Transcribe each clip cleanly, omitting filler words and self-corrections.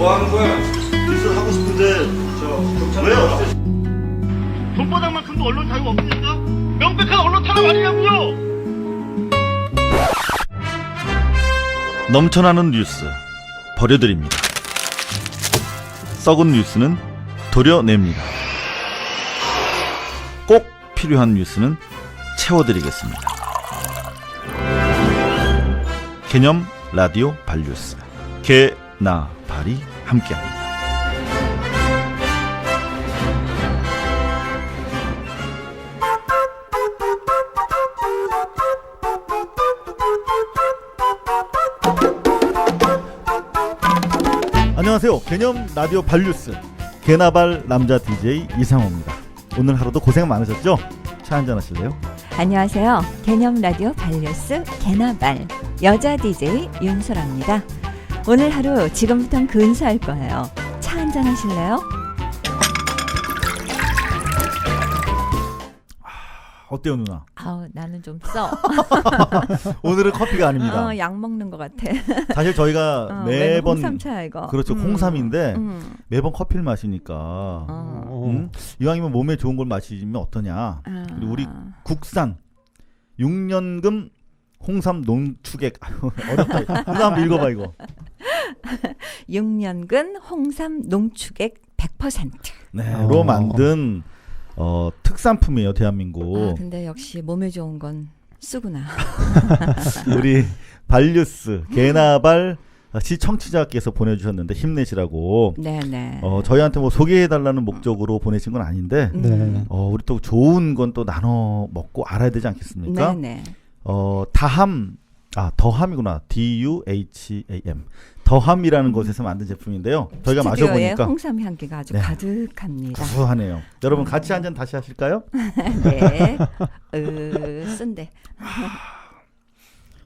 뭐 하는 거야? 뉴스 하고 싶은데 왜요? 손바닥만큼도 언론 자유가 없습니까? 명백한 언론 탄압 아니냐고요! 넘쳐나는 뉴스 버려드립니다. 썩은 뉴스는 도려냅니다. 꼭 필요한 뉴스는 채워드리겠습니다. 개념 라디오 발뉴스 개, 나, 발이 함께합니다. 안녕하세요. 개념 라디오 발뉴스 개나발 남자 DJ 이상호입니다. 오늘 하루도 고생 많으셨죠? 차 한잔 하실래요? 안녕하세요. 개념 라디오 발뉴스 개나발 여자 DJ 윤소라입니다. 오늘 하루 지금부터 근사할 거예요. 차 한잔 하실래요? 어때요 누나? 아우 나는 좀 써. 오늘은 커피가 아닙니다. 약 먹는 것 같아. 사실 저희가 매번 홍삼차 이거. 그렇죠. 홍삼인데 매번 커피를 마시니까 이왕이면 몸에 좋은 걸 마시면 어떠냐. 그리고 우리 국산 6년금 홍삼 농축액 어렵다. 누나 한번 읽어봐 이거. 6년근 홍삼 농축액 100%. 네로 만든 특산품이에요 대한민국. 근데 역시 몸에 좋은 건 쓰구나. 우리 발뉴스 개나발 시청취자께서 보내주셨는데 힘내시라고. 네네. 저희한테 뭐 소개해달라는 목적으로 보내신 건 아닌데 우리 또 좋은 건 또 나눠 먹고 알아야 되지 않겠습니까? 네네. 더함이구나. DUHAM. 더함이라는 곳에서 만든 제품인데요. 저희가 스튜디오에 마셔보니까 홍삼 향기가 아주 가득합니다. 구수하네요. 여러분 같이 한 잔 다시 하실까요? 네. 쓴데.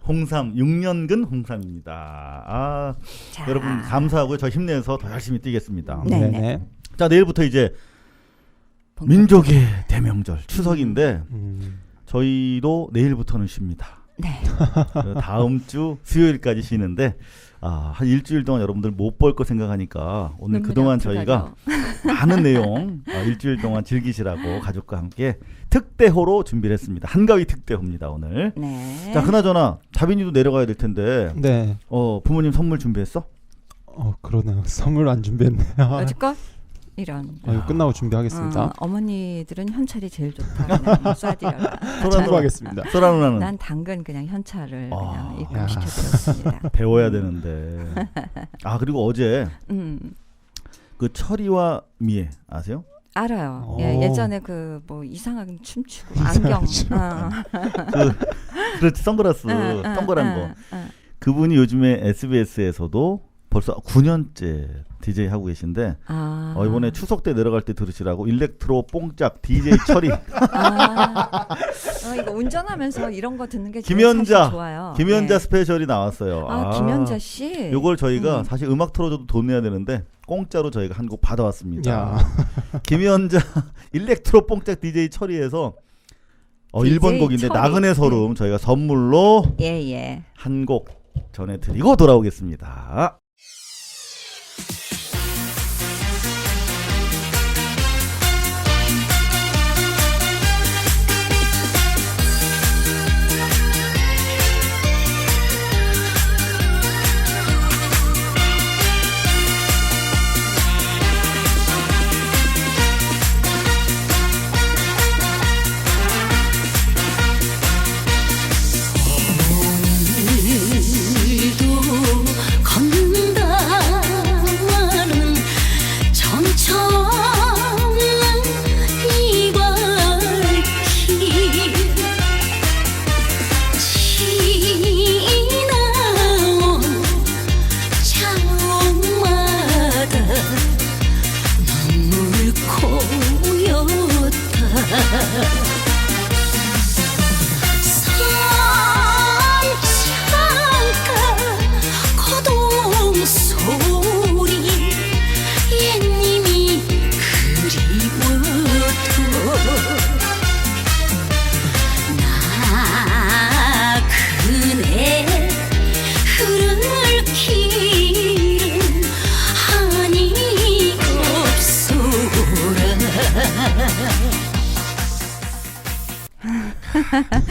홍삼 6년근 홍삼입니다. 자. 여러분 감사하고요. 저 힘내서 더 열심히 뛰겠습니다. 네네. 자 내일부터 이제 민족의 대명절 추석인데 저희도 내일부터는 쉽니다. 네. 다음 주 수요일까지 쉬는데 한 일주일 동안 여러분들 못 볼 거 생각하니까 오늘 그동안 저희가 많은 내용 일주일 동안 즐기시라고 가족과 함께 특대호로 준비를 했습니다. 한가위 특대호입니다 오늘. 네. 자 그나저나 다빈이도 내려가야 될 텐데 네. 부모님 선물 준비했어? 그러네요. 선물 안 준비했네요. 여지껏 이런. 이거 끝나고 준비하겠습니다. 어머니들은 현찰이 제일 좋다. 그냥 쏴드려라. 참고하겠습니다. 소라 누나는 난 당근 그냥 현찰을 그냥 입금시켜드렸습니다. 배워야 되는데. 그리고 어제 그 철이와 미애 아세요? 알아요. 예전에 그 뭐 이상하게 춤추고 안경. 그렇지 선글라스 동그란 거. 그분이 요즘에 SBS에서도 벌써 9년째 DJ 하고 계신데 이번에 추석 때 내려갈 때 들으시라고 일렉트로 뽕짝 DJ 철이. 이거 운전하면서 이런 거 듣는 게 김연자 사실 좋아요. 김연자 스페셜이 나왔어요. 김연자 씨. 요걸 저희가 사실 음악 틀어줘도 돈 내야 되는데 공짜로 저희가 한 곡 받아왔습니다. 김연자 일렉트로 뽕짝 DJ 철이에서 1번 곡인데 철이. 나그네 소름 저희가 선물로 한 곡 전해드리고 돌아오겠습니다. 걷는다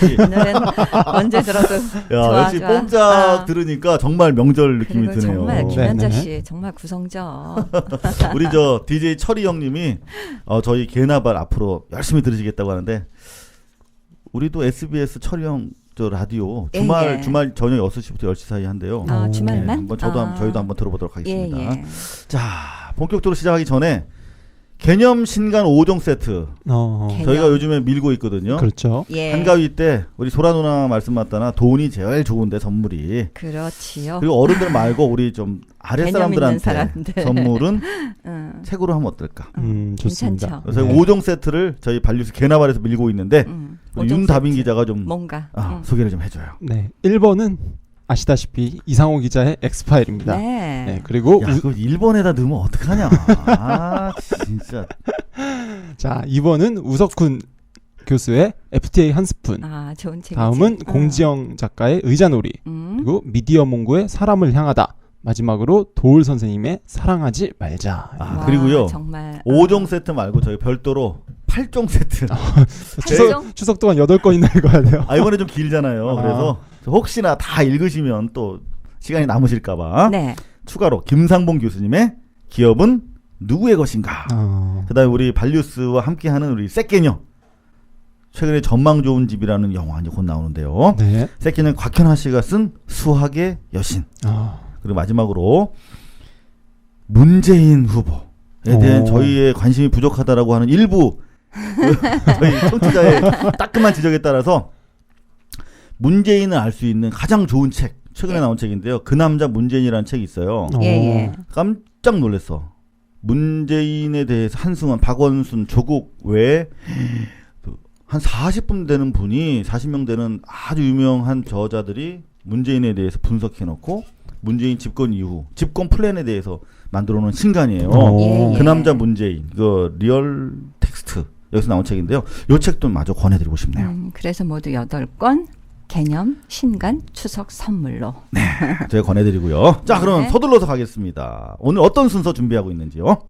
이 노래는 언제 들어도 좋아, 역시 좋아. 뽕짝 들으니까 정말 명절 느낌이 그리고 드네요. 정말 김현자 네네. 씨 정말 구성져. 우리 저 DJ 철이 형님이 저희 개나발 앞으로 열심히 들으시겠다고 하는데 우리도 SBS 철이 형 저 라디오 예, 주말 예. 주말 저녁 6시부터 10시 사이 한대요. 아, 주말만? 한번 아. 저희도 한번 들어보도록 하겠습니다. 예, 예. 자, 본격적으로 시작하기 전에 개념 신간 5종 세트 개념. 저희가 요즘에 밀고 있거든요. 그렇죠. 예. 한가위 때 우리 소라 누나 말씀 맞다나 돈이 제일 좋은데 선물이 그렇지요. 그리고 어른들 말고 우리 좀 아랫 개념 있는 사람들한테 사람들. 선물은 응. 책으로 하면 어떨까? 좋습니다. 괜찮죠. 그래서 네. 5종 세트를 저희 발뉴스 개나발에서 밀고 있는데 우리 오종 윤다빈 세트. 기자가 좀 뭔가 소개를 좀 해줘요. 네. 1번은 아시다시피 이상호 기자의 엑스파일입니다. 네. 네. 그리고 야, 그거 1번에다 넣으면 어떡하냐? 아, 진짜. 자, 2번은 우석훈 교수의 FTA 한 스푼. 아, 좋은 책이지. 다음은 공지영 작가의 의자놀이. 그리고 미디어 몽고의 사람을 향하다. 마지막으로 도울 선생님의 사랑하지 말자. 아, 와, 그리고요. 정말 5종 세트 말고 저희 별도로 8종 세트. 추석 동안 8건이나 읽어야 돼요. 이번에 좀 길잖아요. 아. 그래서 혹시나 다 읽으시면 또 시간이 남으실까봐 네. 추가로 김상봉 교수님의 기업은 누구의 것인가. 그다음에 우리 발뉴스와 함께하는 우리 새개념. 최근에 전망 좋은 집이라는 영화 이제 곧 나오는데요. 네. 새개념 곽현아 씨가 쓴 수학의 여신. 그리고 마지막으로 문재인 후보에 대한 저희의 관심이 부족하다라고 하는 일부 저희 청취자의 따끔한 지적에 따라서 문재인을 알 수 있는 가장 좋은 책 최근에 나온 책인데요. 그 남자 문재인이라는 책이 있어요. 예, 예. 깜짝 놀랐어. 문재인에 대해서 한승원, 박원순, 조국 외에 한 40분 되는 분이 40명 되는 아주 유명한 저자들이 문재인에 대해서 분석해놓고 문재인 집권 이후 집권 플랜에 대해서 만들어놓은 신간이에요. 예, 예. 그 남자 문재인 그 리얼 텍스트 여기서 나온 책인데요. 이 책도 마저 권해드리고 싶네요. 그래서 모두 8권 개념 신간 추석 선물로. 제가 권해드리고요. 자, 그럼 네. 서둘러서 가겠습니다. 오늘 어떤 순서 준비하고 있는지요?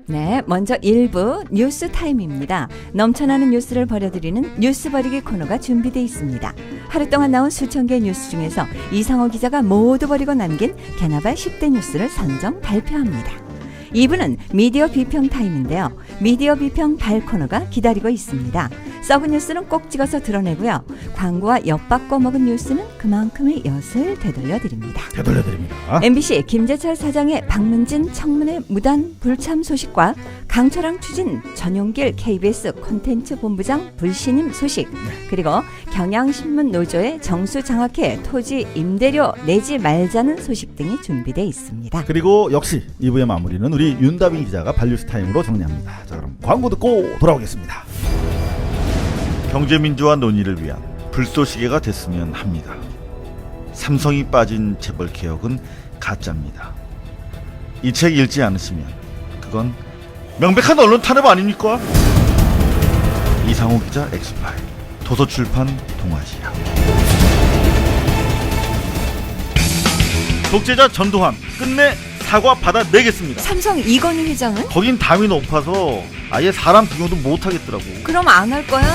네, 먼저 1부 뉴스 타임입니다. 넘쳐나는 뉴스를 버려드리는 뉴스 버리기 코너가 준비되어 있습니다. 하루 동안 나온 수천 개의 뉴스 중에서 이상호 기자가 모두 버리고 남긴 개나발 10대 뉴스를 선정 발표합니다. 2부는 미디어 비평 타임인데요. 미디어 비평 발 코너가 기다리고 있습니다. 썩은 뉴스는 꼭 찍어서 드러내고요. 광고와 엿바꿔 먹은 뉴스는 그만큼의 엿을 되돌려드립니다. 되돌려드립니다. MBC 김재철 사장의 박문진 청문회 무단 불참 소식과 강철왕 추진 전용길 KBS 콘텐츠 본부장 불신임 소식, 그리고 경향신문 노조의 정수 장학회 토지 임대료 내지 말자는 소식 등이 준비되어 있습니다. 그리고 역시 2부의 마무리는 우리 윤다빈 기자가 발뉴스 타임으로 정리합니다. 자, 그럼 광고 듣고 돌아오겠습니다. 경제민주화 논의를 위한 불쏘시개가 됐으면 합니다. 삼성이 빠진 재벌 개혁은 가짜입니다. 이 책 읽지 않으시면 그건 명백한 언론 탄압 아닙니까? 이상호 기자 엑스파일, 도서출판 동아시아. 독재자 전두환 끝내 사과 받아내겠습니다. 삼성 이건희 회장은? 거긴 담이 높아서 아예 사람 비교도 못하겠더라고. 그럼 안 할 거야?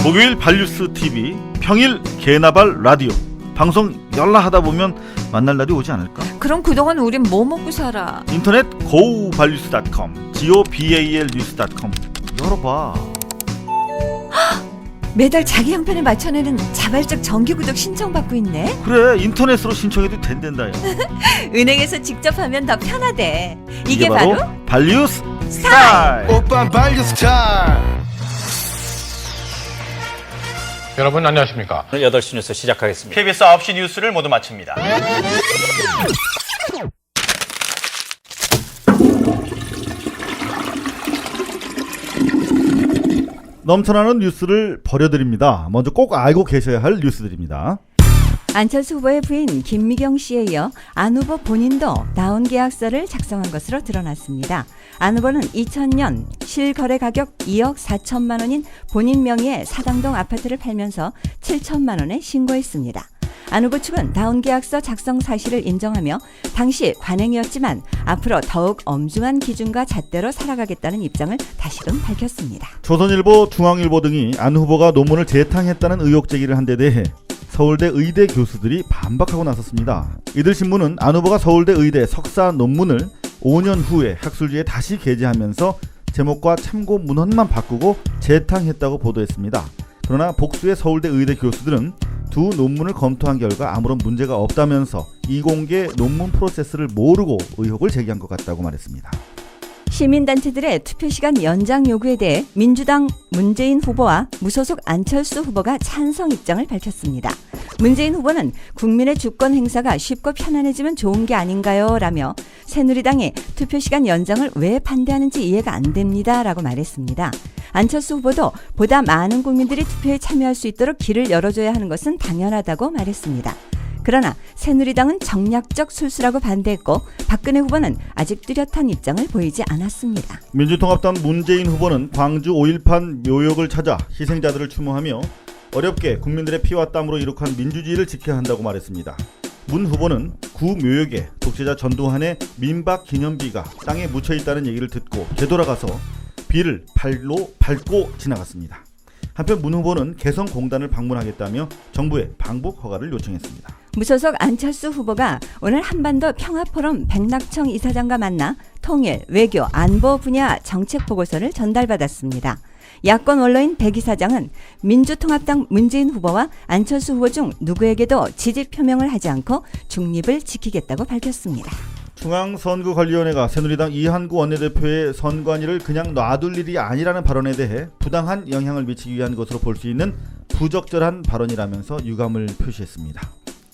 목요일 발뉴스 TV, 평일 개나발 라디오. 방송 열라 하다 보면 만날 날이 오지 않을까? 그럼 그동안 우린 뭐 먹고 살아? 인터넷 gobalnews.com, gobalnews.com 열어봐. 매달 자기 형편에 맞춰내는 자발적 정기구독 신청받고 있네. 그래, 인터넷으로 신청해도 된댄다. 은행에서 직접 하면 더 편하대. 이게 이게 바로 발뉴스 스타일. 오빤 발뉴 스타일. 여러분 안녕하십니까? 8시 뉴스 시작하겠습니다. KBS 9시 뉴스를 모두 마칩니다. 넘쳐나는 뉴스를 버려드립니다. 먼저 꼭 알고 계셔야 할 뉴스들입니다. 안철수 후보의 부인 김미경 씨에 이어 안 후보 본인도 다운 계약서를 작성한 것으로 드러났습니다. 안 후보는 2000년 실거래 가격 2억 4천만 원인 본인 명의의 사당동 아파트를 팔면서 7천만 원에 신고했습니다. 안 후보 측은 다운계약서 작성 사실을 인정하며 당시 관행이었지만 앞으로 더욱 엄중한 기준과 잣대로 살아가겠다는 입장을 다시금 밝혔습니다. 조선일보, 중앙일보 등이 안 후보가 논문을 재탕했다는 의혹 제기를 한 데 대해 서울대 의대 교수들이 반박하고 나섰습니다. 이들 신문은 안 후보가 서울대 의대 석사 논문을 5년 후에 학술지에 다시 게재하면서 제목과 참고 문헌만 바꾸고 재탕했다고 보도했습니다. 그러나 복수의 서울대 의대 교수들은 두 논문을 검토한 결과 아무런 문제가 없다면서 이공계 논문 프로세스를 모르고 의혹을 제기한 것 같다고 말했습니다. 시민단체들의 투표시간 연장 요구에 대해 민주당 문재인 후보와 무소속 안철수 후보가 찬성 입장을 밝혔습니다. 문재인 후보는 국민의 주권 행사가 쉽고 편안해지면 좋은 게 아닌가요? 라며 새누리당이 투표시간 연장을 왜 반대하는지 이해가 안 됩니다. 라고 말했습니다. 안철수 후보도 보다 많은 국민들이 투표에 참여할 수 있도록 길을 열어줘야 하는 것은 당연하다고 말했습니다. 그러나 새누리당은 정략적 술수라고 반대했고 박근혜 후보는 아직 뚜렷한 입장을 보이지 않았습니다. 민주통합당 문재인 후보는 광주 5.18 묘역을 찾아 희생자들을 추모하며 어렵게 국민들의 피와 땀으로 이룩한 민주주의를 지켜야 한다고 말했습니다. 문 후보는 구 묘역에 독재자 전두환의 민박 기념비가 땅에 묻혀있다는 얘기를 듣고 되돌아가서 비를 발로 밟고 지나갔습니다. 한편 문 후보는 개성공단을 방문하겠다며 정부에 방북 허가를 요청했습니다. 무소속 안철수 후보가 오늘 한반도 평화포럼 백낙청 이사장과 만나 통일, 외교, 안보 분야 정책 보고서를 전달받았습니다. 야권 원로인 백 이사장은 민주통합당 문재인 후보와 안철수 후보 중 누구에게도 지지 표명을 하지 않고 중립을 지키겠다고 밝혔습니다. 중앙선거관리위원회가 새누리당 이한구 원내대표의 선관위를 그냥 놔둘 일이 아니라는 발언에 대해 부당한 영향을 미치기 위한 것으로 볼 수 있는 부적절한 발언이라면서 유감을 표시했습니다.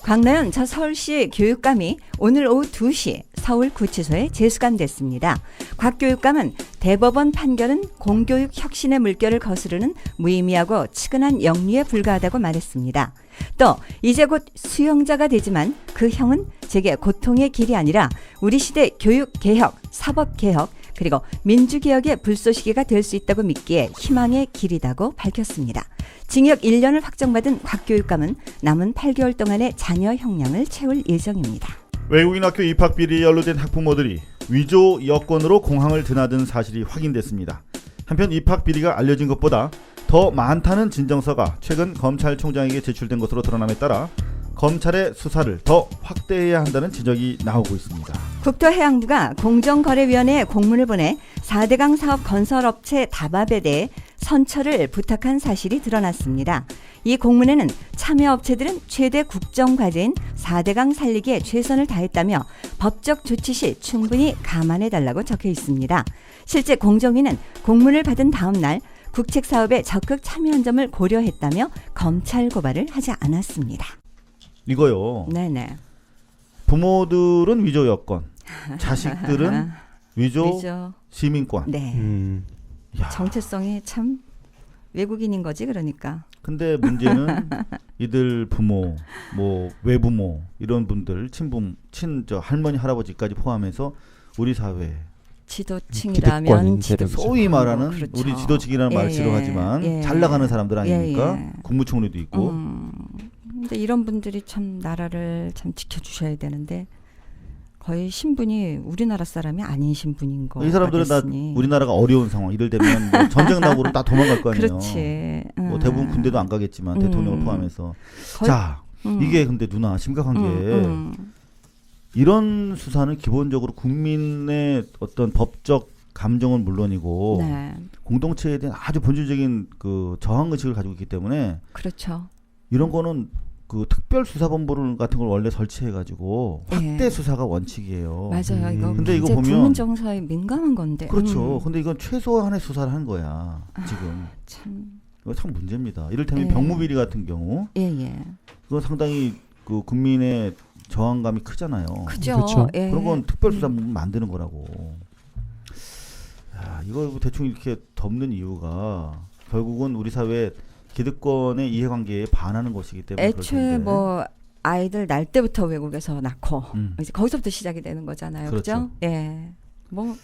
광나연 전 서울시 교육감이 오늘 오후 2시 서울구치소에 재수감됐습니다. 곽 교육감은 대법원 판결은 공교육 혁신의 물결을 거스르는 무의미하고 치근한 영리에 불과하다고 말했습니다. 또 이제 곧 수용자가 되지만 그 형은 제게 고통의 길이 아니라 우리 시대 교육개혁, 사법개혁, 그리고 민주개혁의 불쏘시개가 될 수 있다고 믿기에 희망의 길이라고 밝혔습니다. 징역 1년을 확정받은 곽 교육감은 남은 8개월 동안의 자녀 형량을 채울 예정입니다. 외국인 학교 입학 비리에 연루된 학부모들이 위조 여권으로 공항을 드나든 사실이 확인됐습니다. 한편 입학 비리가 알려진 것보다 더 많다는 진정서가 최근 검찰총장에게 제출된 것으로 드러남에 따라 검찰의 수사를 더 확대해야 한다는 지적이 나오고 있습니다. 국토해양부가 공정거래위원회에 공문을 보내 4대강 사업 건설업체 다밥에 대해 선처를 부탁한 사실이 드러났습니다. 이 공문에는 참여업체들은 최대 국정과제인 4대강 살리기에 최선을 다했다며 법적 조치 시 충분히 감안해달라고 적혀 있습니다. 실제 공정위는 공문을 받은 다음 날 국책사업에 적극 참여한 점을 고려했다며 검찰 고발을 하지 않았습니다. 이거요. 네네. 부모들은 위조 여권, 자식들은 위조 시민권. 네. 야. 정체성이 참 외국인인 거지 그러니까. 근데 문제는 이들 부모, 뭐 외부모 이런 분들, 저 할머니 할아버지까지 포함해서 우리 사회 지도층이라면 소위 말하는 그렇죠. 우리 지도층이라는 말 싫어하지만 잘 나가는 사람들 아닙니까? 국무총리도 있고. 근데 이런 분들이 참 나라를 참 지켜주셔야 되는데 거의 신분이 우리나라 사람이 아닌 신분인 거. 이 사람들은 다 우리나라가 어려운 상황. 이럴 때면 뭐 전쟁 나고로 다 도망갈 거 아니에요. 그렇지. 뭐 대부분 군대도 안 가겠지만 대통령을 포함해서. 자, 이게 근데 누나 심각한 게 이런 수사는 기본적으로 국민의 어떤 법적 감정은 물론이고 네. 공동체에 대한 아주 본질적인 그 저항 의식을 가지고 있기 때문에 그렇죠. 이런 거는 그 특별수사본부 같은 걸 원래 설치해가지고 확대 수사가 원칙이에요. 맞아요. 이거 근데 이거 보면 국민 정서에 민감한 건데. 그렇죠. 근데 이건 최소한의 수사를 한 거야. 지금. 참. 이거 참 문제입니다. 이를테면 병무비리 같은 경우, 그건 상당히 그 국민의 저항감이 크잖아요. 그죠. 그렇죠. 그런 건 특별수사본부 만드는 거라고. 야, 이거 대충 이렇게 덮는 이유가 결국은 우리 사회 기득권의 이해관계에 반하는 것이기 때문에 애초에 뭐 아이들 날 때부터 외국에서 낳고 이제 거기서부터 시작이 되는 거잖아요. 그렇죠? 예. 뭐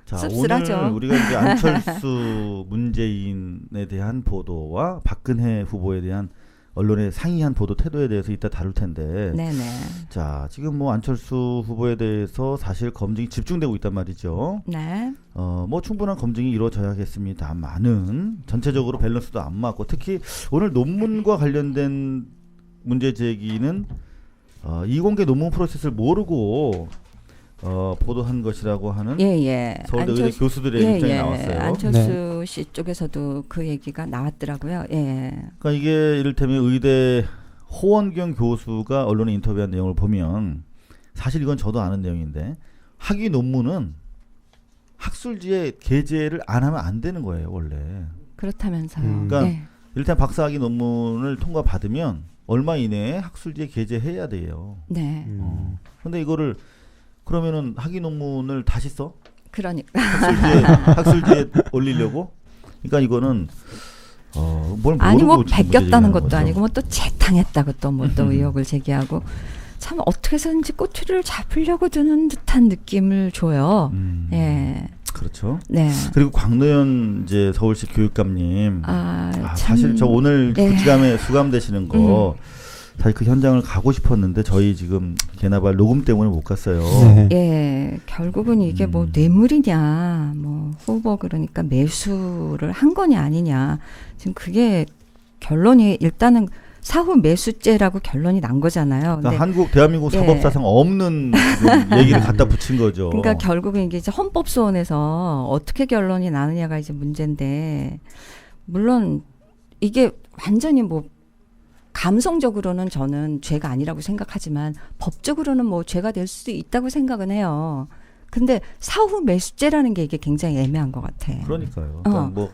자, 씁쓸하죠. 오늘 우리가 이제 안철수 문재인에 대한 보도와 박근혜 후보에 대한 언론의 상이한 보도 태도에 대해서 이따 다룰 텐데. 네네. 자, 지금 뭐 안철수 후보에 대해서 사실 검증이 집중되고 있단 말이죠. 네. 뭐 충분한 검증이 이루어져야겠습니다만은 전체적으로 밸런스도 안 맞고 특히 오늘 논문과 관련된 문제 제기는 이공개 논문 프로세스를 모르고 보도한 것이라고 하는 예. 서울대 의대 교수들의 입장이 나왔어요. 안철수 씨 쪽에서도 그 얘기가 나왔더라고요. 예. 그러니까 이게 이를테면 의대 호원경 교수가 언론에 인터뷰한 내용을 보면 사실 이건 저도 아는 내용인데 학위 논문은 학술지에 게재를 안 하면 안 되는 거예요, 원래. 그렇다면서요. 그러니까 예. 이를테면 박사학위 논문을 통과받으면 얼마 이내에 학술지에 게재해야 돼요. 네. 근데 이거를 그러면은 학위 논문을 다시 써? 그러니까. 학술지에 올리려고? 그러니까 이거는 뭘 모르고 아니 뭐 문제 베꼈다는 제기하는 것도 거죠. 아니고 뭐 또 재탕했다고 또 뭐 또 의혹을 제기하고 참 어떻게 해서든지 꼬투리를 잡으려고 드는 듯한 느낌을 줘요. 예. 그렇죠. 네. 그리고 광노현 이제 서울시 교육감님. 참. 사실 저 오늘 네. 구치감에 수감되시는 거 사실 그 현장을 가고 싶었는데 저희 지금 개나발 녹음 때문에 못 갔어요. 네. 예, 결국은 이게 뭐 뇌물이냐, 뭐 후보 그러니까 매수를 한 거냐 아니냐. 지금 그게 결론이 일단은 사후 매수죄라고 결론이 난 거잖아요. 그러니까 대한민국 예. 사법사상 없는 지금 얘기를 갖다 붙인 거죠. 그러니까 결국은 이게 이제 헌법소원에서 어떻게 결론이 나느냐가 이제 문제인데, 물론 이게 완전히 뭐 감성적으로는 저는 죄가 아니라고 생각하지만 법적으로는 뭐 죄가 될 수도 있다고 생각은 해요. 근데 사후 매수죄라는 게 이게 굉장히 애매한 것 같아. 그러니까요. 그러니까 뭐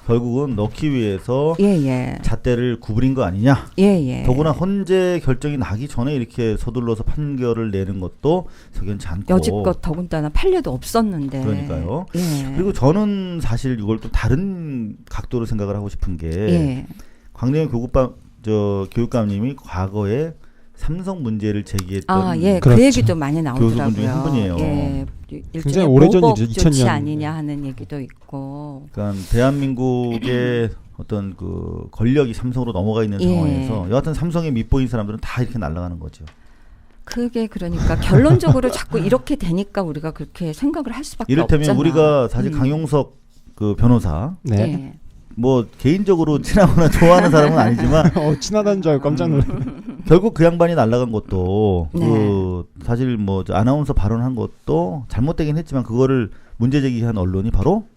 결국은 넣기 위해서 예. 잣대를 구부린 거 아니냐. 예. 더구나 헌재 결정이 나기 전에 이렇게 서둘러서 판결을 내는 것도 석연치 않고. 여지껏 더군다나 판례도 없었는데. 그러니까요. 예. 그리고 저는 사실 이걸 또 다른 각도로 생각을 하고 싶은 게 예. 광노현 교육감님이 과거에 삼성 문제를 제기했던 그 그렇죠. 얘기도 많이 나오더라고요. 교수분 중에 한 분이에요. 예. 굉장히 오래전이죠. 보복 조치 2000년. 아니냐 하는 얘기도 있고. 그러니까 대한민국의 어떤 그 권력이 삼성으로 넘어가 있는 예. 상황에서 여하튼 삼성에 밑보인 사람들은 다 이렇게 날아가는 거죠. 그게 그러니까 결론적으로 자꾸 이렇게 되니까 우리가 그렇게 생각을 할 수밖에 이를테면 없잖아. 우리가 사실 강용석 그 변호사 네. 예. 뭐 개인적으로 친하거나 좋아하는 사람은 아니지만 친하다는 줄 알고 깜짝 놀랐. 결국 그 양반이 날아간 것도 네. 그 사실 뭐 아나운서 발언한 것도 잘못되긴 했지만 그거를 문제 제기한 언론이 바로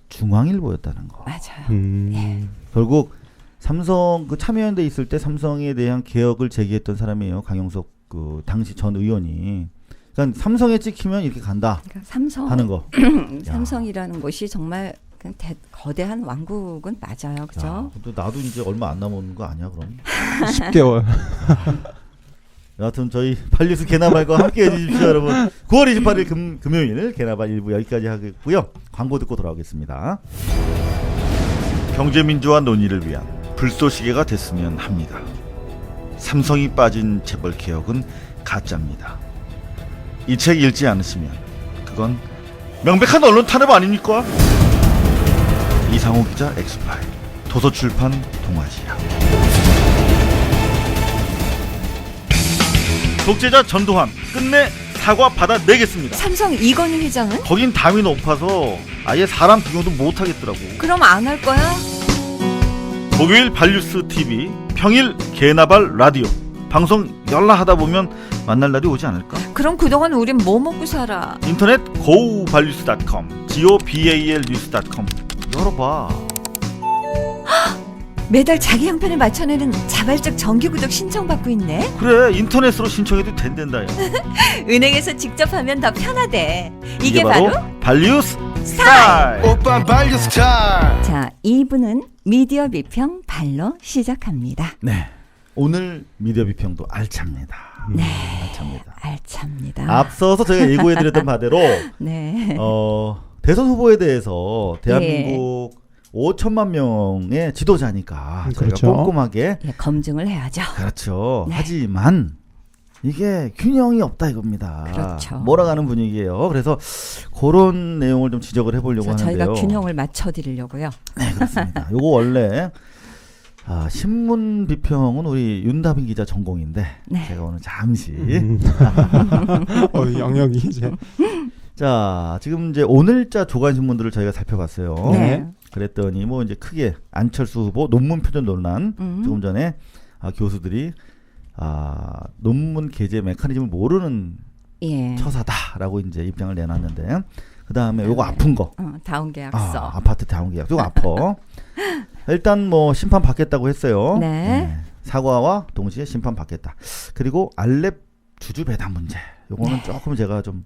중앙일보였다는 거. 맞아요. 결국 삼성 그 참여연대 있을 때 삼성에 대한 개혁을 제기했던 사람이에요. 강용석 그 당시 전 의원이. 그러니까 삼성에 찍히면 이렇게 간다 그러니까 삼성 하는 거. 삼성이라는 곳이 정말 그냥 거대한 왕국은 맞아요, 그죠? 야, 근데 나도 이제 얼마 안 남은 거 아니야 그럼? 10개월. 여하튼 저희 발리수 개나발과 함께해 주십시오 여러분. 9월 28일 금요일 개나발 1부 여기까지 하겠고요. 광고 듣고 돌아오겠습니다. 경제민주화 논의를 위한 불쏘시개가 됐으면 합니다. 삼성이 빠진 재벌 개혁은 가짜입니다. 이 책 읽지 않으시면 그건 명백한 언론 탄압 아닙니까? 이상호 기자 엑스파일, 도서출판 동아시아. 독재자 전두환 끝내 사과 받아내겠습니다. 삼성 이건희 회장은? 거긴 담이 높아서 아예 사람 구경도 못 하겠더라고. 그럼 안 할 거야? 목요일 발뉴스 TV, 평일 개나발 라디오 방송 열라 하다 보면 만날 날이 오지 않을까? 그럼 그동안 우린 뭐 먹고 살아? 인터넷 gobalnews.com, gobalnews.com 열어봐. 매달 자기 형편에 맞춰내는 자발적 정기구독 신청받고 있네. 그래, 인터넷으로 신청해도 된단다. 야. 은행에서 직접 하면 더 편하대. 이게 바로 발뉴스 스타일. 오빠 발류 스타일. 자, 2부는 미디어 비평 발로 시작합니다. 네. 오늘 미디어 비평도 알찹니다. 네. 알찹니다. 알찹니다. 앞서서 저희가 예고해드렸던 바대로 네. 대선 후보에 대해서 대한민국 5천만 명의 지도자니까 저희가 그렇죠. 꼼꼼하게 예, 검증을 해야죠. 그렇죠. 네. 하지만 이게 균형이 없다 이겁니다. 그렇죠. 몰아가는 분위기예요. 그래서 그런 내용을 좀 지적을 해보려고 그래서 하는데요. 저희가 균형을 맞춰드리려고요. 네, 그렇습니다. 요거 원래 신문 비평은 우리 윤다빈 기자 전공인데 네. 제가 오늘 잠시 영역이 이제. 자, 지금 이제 오늘자 조간 신문들을 저희가 살펴봤어요. 네. 그랬더니 뭐 이제 크게 안철수 후보 논문 표준 논란 조금 전에 교수들이 논문 게재 메커니즘을 모르는 예. 처사다라고 이제 입장을 내놨는데 그 다음에 요거 아픈 거. 다운 계약서. 아파트 다운 계약서. 요거 아파. 일단 뭐 심판 받겠다고 했어요. 네. 사과와 동시에 심판 받겠다. 그리고 알렙 주주 배당 문제. 요거는 조금 제가 좀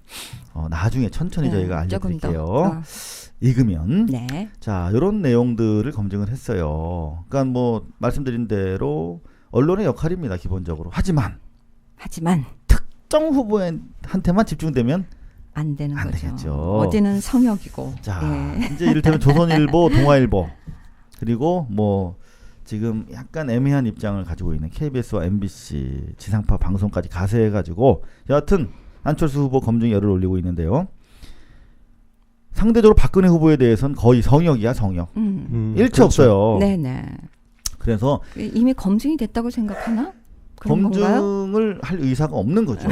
나중에 천천히 저희가 알려드릴게요. 익으면. 네. 자, 요런 내용들을 검증을 했어요. 그러니까 뭐 말씀드린 대로 언론의 역할입니다. 기본적으로. 하지만 특정 후보한테만 집중되면 안 되는 안 거죠. 되겠죠. 어디는 성역이고. 자, 예. 이제 이를테면 조선일보, 동아일보 그리고 뭐 지금 약간 애매한 입장을 가지고 있는 KBS와 MBC 지상파 방송까지 가세해가지고 여하튼 안철수 후보 검증 열을 올리고 있는데요. 상대적으로 박근혜 후보에 대해서는 거의 성역이야, 성역. 일체 그렇죠. 없어요. 네네. 그래서 이미 검증이 됐다고 생각하나? 그런 건가요? 검증을 할 의사가 없는 거죠.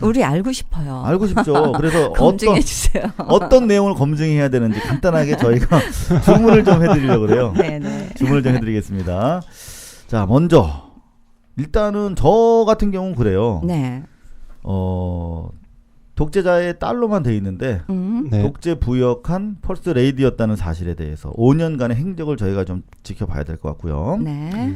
우리 알고 싶어요. 알고 싶죠. 그래서 검증해 주세요. 어떤 내용을 검증해야 되는지 간단하게 저희가 주문을 좀 해드리려고 그래요. 네네. 주문을 좀 해드리겠습니다. 자, 먼저 일단은 저 같은 경우는 그래요. 네. 독재자의 딸로만 돼 있는데 네. 독재 부역한 펄스 레이디였다는 사실에 대해서 5년간의 행적을 저희가 좀 지켜봐야 될 것 같고요. 네.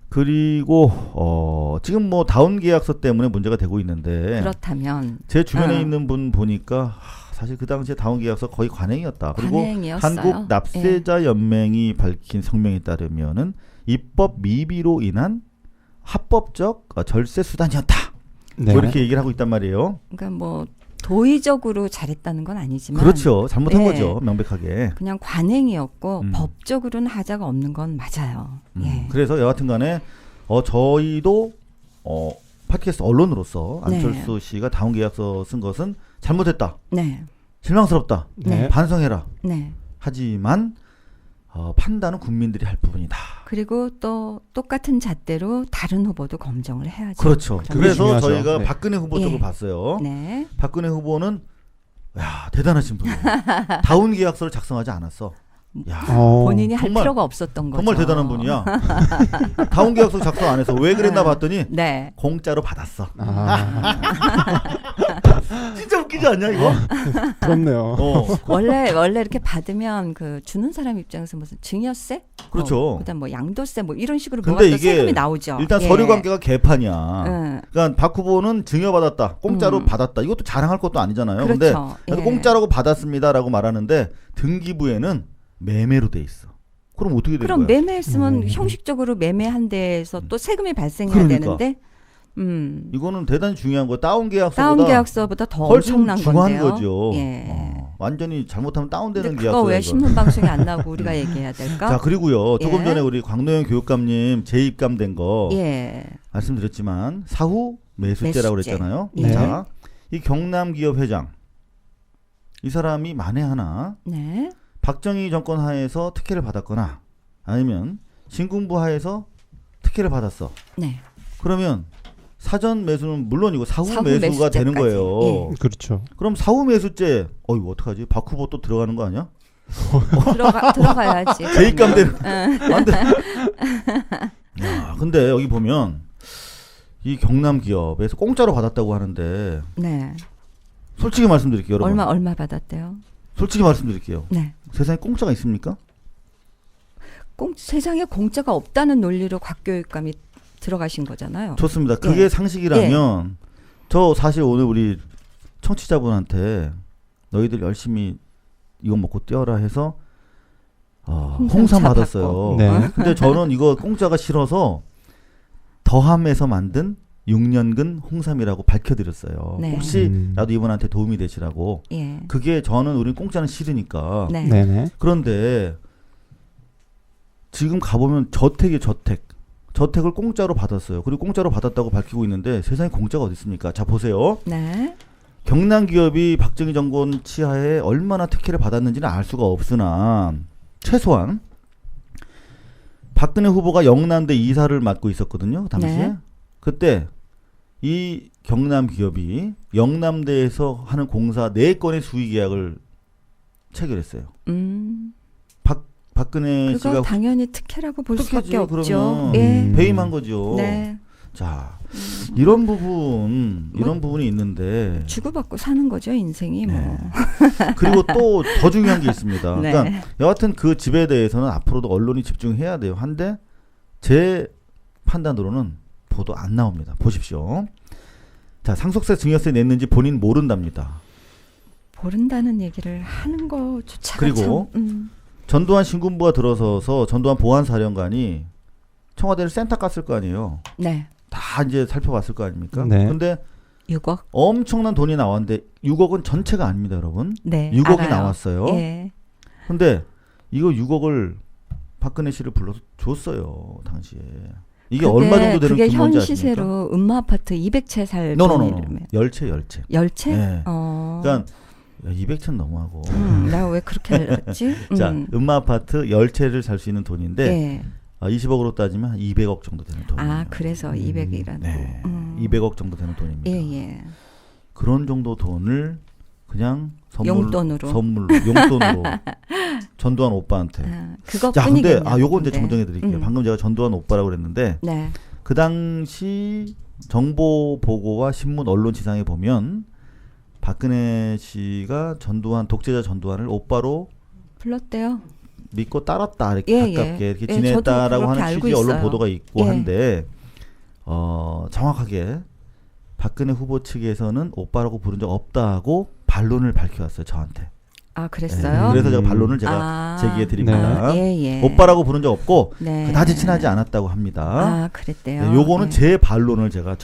그리고 지금 뭐 다운 계약서 때문에 문제가 되고 있는데 그렇다면 제 주변에 있는 분 보니까 사실 그 당시에 다운 계약서 거의 관행이었다. 그리고 관행이었어요. 한국 납세자 연맹이 밝힌 성명에 따르면은 입법 미비로 인한 합법적 절세 수단이었다. 네. 뭐 이렇게 얘기를 하고 있단 말이에요. 그러니까 뭐 도의적으로 잘했다는 건 아니지만 그렇죠. 잘못한 예. 거죠. 명백하게. 그냥 관행이었고 음. 법적으로는 하자가 없는 건 맞아요. 예. 그래서 여하튼 간에 저희도 팟캐스트 언론으로서 안철수 씨가 다운 계약서 쓴 것은 잘못했다. 네. 실망스럽다. 네. 반성해라. 네. 하지만 판단은 국민들이 할 부분이다. 그리고 또 똑같은 잣대로 다른 후보도 검증을 해야죠. 그렇죠. 그게 그래서 중요하죠. 저희가 네. 박근혜 후보 예. 쪽을 봤어요. 네. 박근혜 후보는 대단하신 분이에요. 다운 계약서를 작성하지 않았어. 야, 본인이 할 정말, 필요가 없었던 거죠. 정말 대단한 분이야. 다운 계약서 작성 안 해서 왜 그랬나 봤더니 네. 공짜로 받았어. 아, 진짜 웃기지 않냐 이거? 부럽네요. 원래 이렇게 받으면 그 주는 사람 입장에서 무슨 증여세? 그렇죠. 그다음 뭐 양도세 뭐 이런 식으로 근데 뭐가 또 이게 세금이 나오죠. 일단 예. 서류 관계가 개판이야. 예. 그러니까 박 후보는 증여받았다. 공짜로 받았다. 이것도 자랑할 것도 아니잖아요. 근데 그렇죠. 나도 예. 공짜라고 받았습니다라고 말하는데 등기부에는 매매로 돼 있어. 그럼 어떻게 되는 그럼 거야? 매매했으면 형식적으로 매매한 데에서 또 세금이 발생해야 그러니까. 되는데 이거는 대단히 중요한 거. 다운 계약서보다 다운 계약서보다 더 훨씬 엄청난 중요한 건데요. 거죠. 예. 완전히 잘못하면 다운되는 근데 계약서예요. 그거 왜 이거. 신문 방송에 안 나오고 우리가 얘기해야 될까? 자, 그리고요. 조금 예. 전에 우리 광노현 교육감님 재입감된 거 예. 말씀드렸지만 사후 매수죄라고 매수죄. 그랬잖아요. 네. 자, 이 경남 기업 회장 이 사람이 만에 하나 네. 박정희 정권 하에서 특혜를 받았거나 아니면 진군부 하에서 특혜를 받았어. 네. 그러면 사전 매수는 물론이고 사후 사후 매수가 되는 매수죄까지. 거예요. 그렇죠. 그럼 사후 매수죄 이거 어떡하지? 박 후보 또 들어가는 거 아니야? 들어가야지. 재입감되는 그러면. 안 돼. 야, 근데 여기 보면 이 경남 기업에서 공짜로 받았다고 하는데 네. 솔직히 말씀드릴게요, 여러분. 얼마 받았대요? 솔직히 말씀드릴게요. 네. 세상에 공짜가 있습니까? 세상에 공짜가 없다는 논리로 곽교육감이 들어가신 거잖아요. 좋습니다. 그게 예. 상식이라면 저 사실 오늘 우리 청취자분한테 너희들 열심히 이거 먹고 뛰어라 해서 홍삼 받았어요. 네. 근데 저는 이거 공짜가 싫어서 더함에서 만든 6년근 홍삼이라고 밝혀드렸어요. 네. 혹시라도 이분한테 도움이 되시라고. 예. 그게 저는 우리 공짜는 싫으니까. 네. 네네. 그런데 지금 가보면 저택을 공짜로 받았어요. 그리고 공짜로 받았다고 밝히고 있는데 세상에 공짜가 어디 있습니까? 자, 보세요. 네. 경남 기업이 박정희 정권 치하에 얼마나 특혜를 받았는지는 알 수가 없으나 최소한 박근혜 후보가 영남대 이사를 맡고 있었거든요. 당시에. 네. 그때 이 경남 기업이 영남대에서 하는 공사 4건의 수의 계약을 체결했어요. 박근혜 그거 씨가 당연히 특혜라고 볼 수밖에 특혜죠, 없죠. 그러면. 예. 배임한 거죠. 네. 자, 이런 부분이 있는데 주고받고 사는 거죠, 인생이 뭐. 네. 그리고 또 더 중요한 게 있습니다. 네. 그러니까 여하튼 그 집에 대해서는 앞으로도 언론이 집중해야 돼요. 한데 제 판단으로는 보도 안 나옵니다. 보십시오. 자, 상속세 증여세 냈는지 본인 모른답니다. 모른다는 얘기를 하는 거조차가 그리고 참, 전두환 신군부가 들어서서 전두환 보안사령관이 청와대를 센터 깠을 거 아니에요. 네. 다 이제 살펴봤을 거 아닙니까? 네. 근데 6억. 엄청난 돈이 나왔는데 6억은 전체가 아닙니다, 여러분. 네. 6억이 알아요. 나왔어요. 예. 근데 이거 6억을 박근혜 씨를 불러서 줬어요, 당시에. 이게 얼마 정도 되는 그게 현 규모인지 시세로 음마 아파트 200채 살 노노노. 돈이라면. 열채. 열채? 네. 어. 그러니까 200채는 너무하고. 내가 왜 그렇게 했지? 자, 음마 아파트 10채를 살 수 있는 돈인데 예. 20억으로 따지면 한 200억 정도 되는 돈이에요. 아, 그래서 200이라는. 네. 200억 정도 되는 돈입니다. 예, 예. 그런 정도 돈을 그냥 용돈으로. 용돈으로 전두환 오빠한테. 그것뿐이겠네요. 자, 근데 요건 이제 네. 정정해 드릴게요. 방금 제가 전두환 오빠라고 그랬는데 네. 그 당시 정보 보고와 신문 언론 지상에 보면 박근혜 씨가 독재자 전두환을 오빠로 불렀대요. 믿고 따랐다, 이렇게 예, 가깝게 예. 이렇게 예, 지냈다라고 저도 그렇게 하는 알고 취지의 언론 있어요. 보도가 있고 예. 한데 정확하게 박근혜 후보 측에서는 오빠라고 부른 적 없다고 반론을 밝혀왔어요, 저한테. 아, 그랬어요? 네, 그래서 제가 반론을 제가 제기해 드립니다. 예, 예. 오빠라고 부른 적 없고 네. 그다지 친하지 않았다고 합니다. 아, 그랬대요. 네, 요거는 예. 제 반론을 제가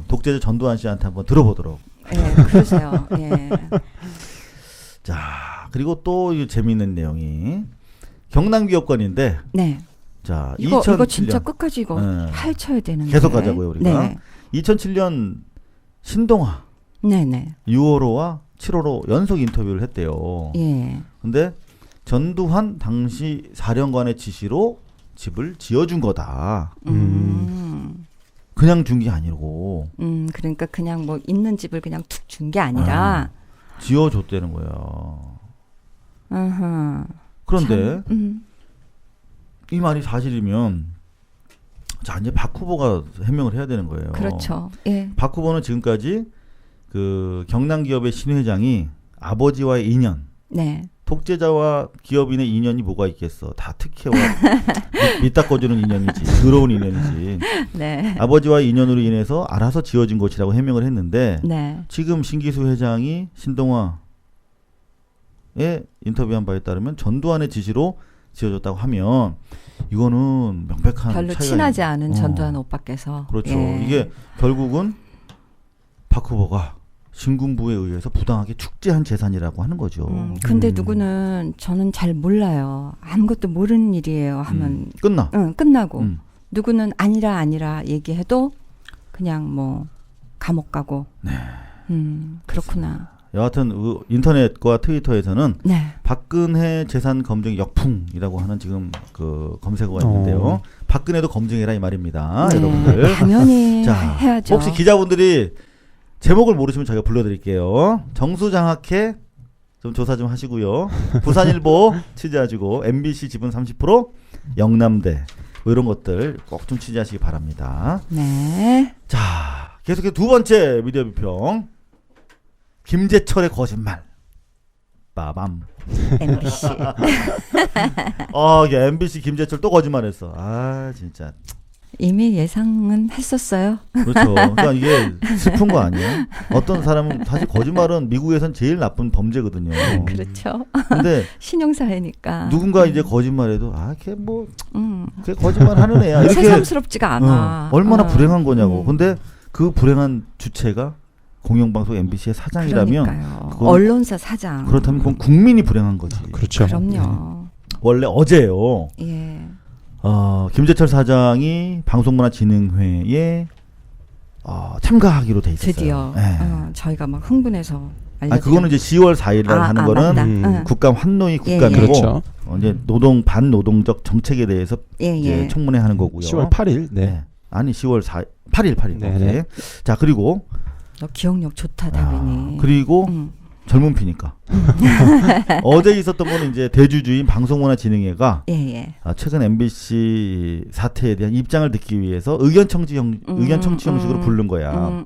독재자 전두환 씨한테 한번 들어보도록. 예, 그러세요. 예. 자, 그리고 또 재미있는 내용이 경남기업권인데 네. 자, 이거 2007년 진짜 끝까지 이거 네. 파헤쳐야 되는데. 계속 가자고요, 우리가. 네. 2007년 신동아 네네. 6호로와 7호로 연속 인터뷰를 했대요. 예. 근데 전두환 당시 사령관의 지시로 집을 지어준 거다. 그냥 준 게 아니고 그러니까 그냥 뭐 있는 집을 그냥 툭 준 게 아니라. 지어줬다는 거예요. 아하. 그런데 참, 이 말이 사실이면 자, 이제 박 후보가 해명을 해야 되는 거예요. 그렇죠. 예. 박 후보는 지금까지 그 경남기업의 신 회장이 아버지와의 인연, 네. 독재자와 기업인의 인연이 뭐가 있겠어? 다 특혜와 밑닦아주는 인연이지, 더러운 인연이지. 네. 아버지와의 인연으로 인해서 알아서 지어진 것이라고 해명을 했는데 네. 지금 신기수 회장이 신동아의 인터뷰한 바에 따르면 전두환의 지시로 지어졌다고 하면 이거는 명백한 별로 차이가 친하지 있는- 않은 전두환 오빠께서. 그렇죠. 예. 이게 결국은 박 후보가 신군부에 의해서 부당하게 축제한 재산이라고 하는 거죠. 근데 누구는 저는 잘 몰라요. 아무것도 모르는 일이에요. 하면 끝나. 응, 끝나고 음. 누구는 아니라 얘기해도 그냥 뭐 감옥 가고. 네. 그렇구나. 여하튼 인터넷과 트위터에서는 네. 박근혜 재산 검증 역풍이라고 하는 지금 그 검색어가 있는데요. 박근혜도 검증해라 이 말입니다, 네, 여러분들. 당연히 자, 해야죠. 혹시 기자분들이 제목을 모르시면 저희가 불러드릴게요. 정수장학회 좀 조사 좀 하시고요. 부산일보 취재하시고 MBC 지분 30%, 영남대 뭐 이런 것들 꼭 좀 취재하시기 바랍니다. 네. 자, 계속해서 두 번째 미디어 비평. 김재철의 거짓말. 빠밤. MBC. 이게 MBC 김재철 또 거짓말했어. 아, 진짜. 이미 예상은 했었어요. 그렇죠. 그러니까 이게 슬픈 거 아니에요? 어떤 사람은 사실 거짓말은 미국에선 제일 나쁜 범죄거든요. 그렇죠. 근데 신용사회니까. 누군가 이제 거짓말해도 걔 거짓말 하는 애야. 이렇게 새삼스럽지가 않아. 얼마나 불행한 거냐고. 근데 그 불행한 주체가 공영방송 MBC의 사장이라면 그러니까요. 그건- 언론사 사장. 그렇다면 그건 국민이 불행한 거지. 그렇죠. 그럼요. 원래 어제요. 예. 김재철 사장이 방송문화진흥회에 참가하기로 돼 있었어요. 드디어 네. 저희가 막 흥분해서 알려드려. 그거는 이제 10월 4일날 하는 거는 맞다. 응. 국감 환노위 예, 국감이고 예. 그렇죠. 이제 노동적 정책에 대해서 예, 이제 예. 청문회 하는 거고요. 10월 8일. 네. 네. 아니 10월 8일. 네, 오케이. 네. 자 그리고 너 기억력 좋다 당연히. 그리고 젊은 피니까 어제 있었던 거는 이제 대주주인 방송문화진흥회가 예. 최근 MBC 사태에 대한 입장을 듣기 위해서 의견 청취 형식으로 부른 거야.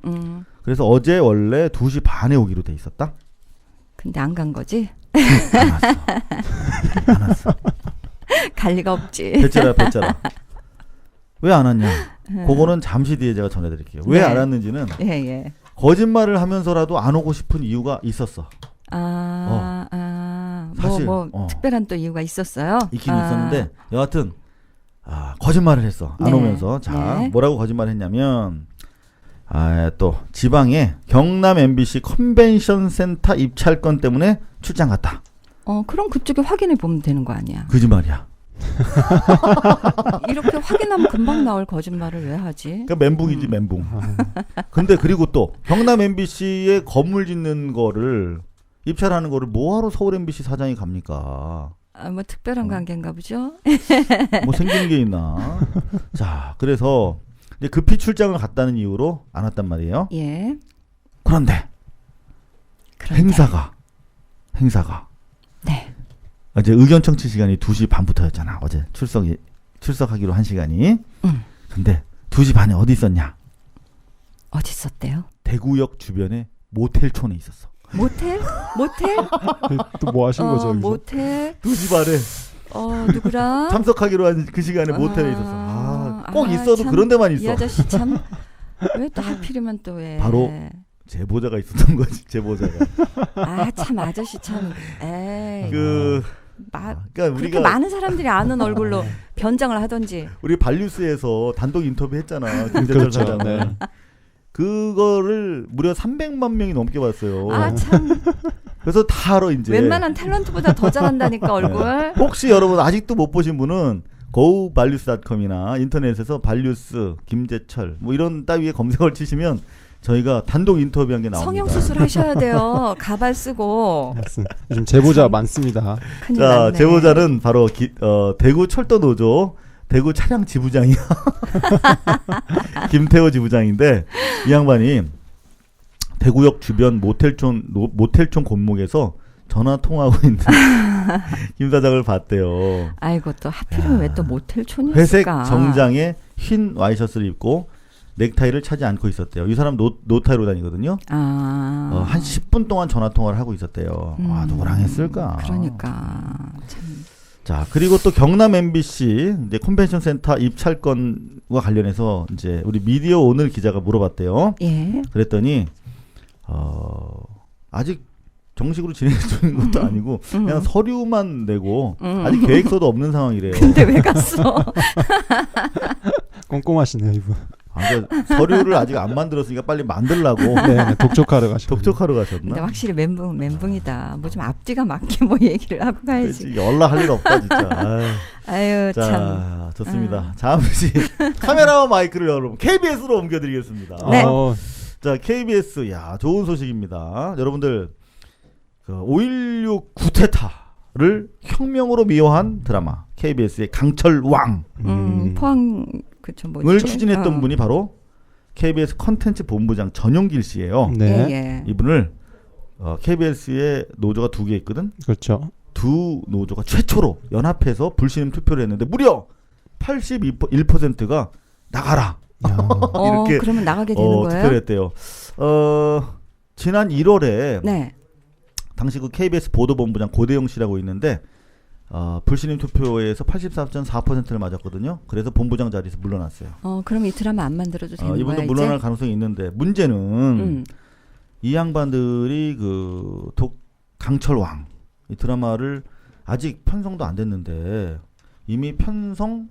그래서 어제 원래 2시 반에 오기로 돼 있었다. 근데 안 간 거지? 안 왔어. 갈 리가 없지. 배짜라. 왜 안 왔냐? 그거는 잠시 뒤에 제가 전해드릴게요. 왜 네. 안 왔는지는 예. 거짓말을 하면서라도 안 오고 싶은 이유가 있었어. 사실, 특별한 또 이유가 있었어요? 있긴 있었는데 여하튼 거짓말을 했어. 안 네. 오면서. 자, 네. 뭐라고 거짓말했냐면 또 지방에 경남 MBC 컨벤션 센터 입찰권 때문에 출장 갔다. 그럼 그쪽에 확인해 보면 되는 거 아니야? 거짓말이야. 이렇게 확인하면 금방 나올 거짓말을 왜 하지? 그러니까 멘붕이지 멘붕. 근데 그리고 또 경남 MBC에 건물 짓는 거를 입찰하는 거를 뭐하러 서울 MBC 사장이 갑니까? 뭐 특별한 관계인가 보죠? 뭐 생기는 게 있나? 자, 그래서 이제 급히 출장을 갔다는 이유로 안 왔단 말이에요. 예. 그런데 행사가 네. 이제 의견 청취 시간이 2시 반부터였잖아. 어제 출석하기로 한 시간이. 근데 2시 반에 어디 있었냐? 어디 있었대요? 대구역 주변에 모텔촌에 있었어. 모텔? 또 뭐 하신 거죠? 여기서? 모텔. 2시 반에 누구랑? 참석하기로 한 그 시간에 모텔에 있었어. 꼭 있어도 참, 그런 데만 이 있어. 아저씨 참 왜 또 하필이면 또 왜? 바로 제보자가 있었던 거지. 제보자가. 참 아저씨 참. 에이. 그러니까 그렇게 우리가 많은 사람들이 아는 얼굴로 변장을 하던지. 우리 발뉴스에서 단독 인터뷰 했잖아. 김재철 그렇죠. 사장을. 네. 그거를 무려 300만 명이 넘게 봤어요. 참 그래서 다 알아 이제. 웬만한 탤런트보다 더 잘한다니까 얼굴. 혹시 여러분 아직도 못 보신 분은 go발뉴스.com이나 인터넷에서 발뉴스 김재철 뭐 이런 따위에 검색어를 치시면 저희가 단독 인터뷰한 게 나옵니다. 성형수술 하셔야 돼요. 가발 쓰고. 맞습니다. 요즘 제보자 많습니다. 큰일 자, 났네. 제보자는 바로 대구 철도노조 대구 차량 지부장이야. 김태호 지부장인데 이 양반이 대구역 주변 모텔촌 골목에서 전화 통화하고 있는 김 사장을 봤대요. 아이고 또 하필이면 왜 또 모텔촌이었을까? 회색 정장에 흰 와이셔츠를 입고 넥타이를 차지 않고 있었대요. 이 사람 노타이로 다니거든요. 한 10분 동안 전화 통화를 하고 있었대요. 누구랑 했을까? 그러니까 참. 자, 그리고 또 경남 MBC 이제 컨벤션 센터 입찰권과 관련해서 이제 우리 미디어 오늘 기자가 물어봤대요. 예. 그랬더니 아직 정식으로 진행 중인 것도 아니고 그냥 서류만 내고 아직 계획서도 없는 상황이래요. 근데 왜 갔어? 꼼꼼하시네요, 이분. 그러니까 서류를 아직 안 만들었으니까 빨리 만들라고 네, 독촉하러 가시고. 독촉하러 근데 가셨나? 확실히 멘붕이다. 뭐 좀 앞뒤가 맞게 뭐 얘기를 하고 가야지. 그치, 연락할 일 없다 진짜. 아유 참. 자, 좋습니다. 잠시 카메라와 마이크를 여러분 KBS로 옮겨드리겠습니다. 네. 자, KBS 좋은 소식입니다. 여러분들 5.16 쿠데타를 혁명으로 미화한 드라마 KBS의 강철왕 포항 그쵸 을 추진했던 분이 바로 KBS 컨텐츠 본부장 전용길 씨예요. 네. 예. 이분을 KBS의 노조가 2개 있거든. 그렇죠. 두 노조가 최초로 연합해서 불신임 투표를 했는데 무려 81%가 나가라. 이렇게 그러면 나가게 되는 거예요? 투표를 했대요. 지난 1월에 네. 당시 그 KBS 보도본부장 고대영 씨라고 있는데 불신임 투표에서 84.4%를 맞았거든요. 그래서 본부장 자리에서 물러났어요. 그럼 이 드라마 안 만들어도 되는 거야 이분도 이제? 물러날 가능성이 있는데 문제는 이 양반들이 강철왕 이 드라마를 아직 편성도 안 됐는데 이미 편성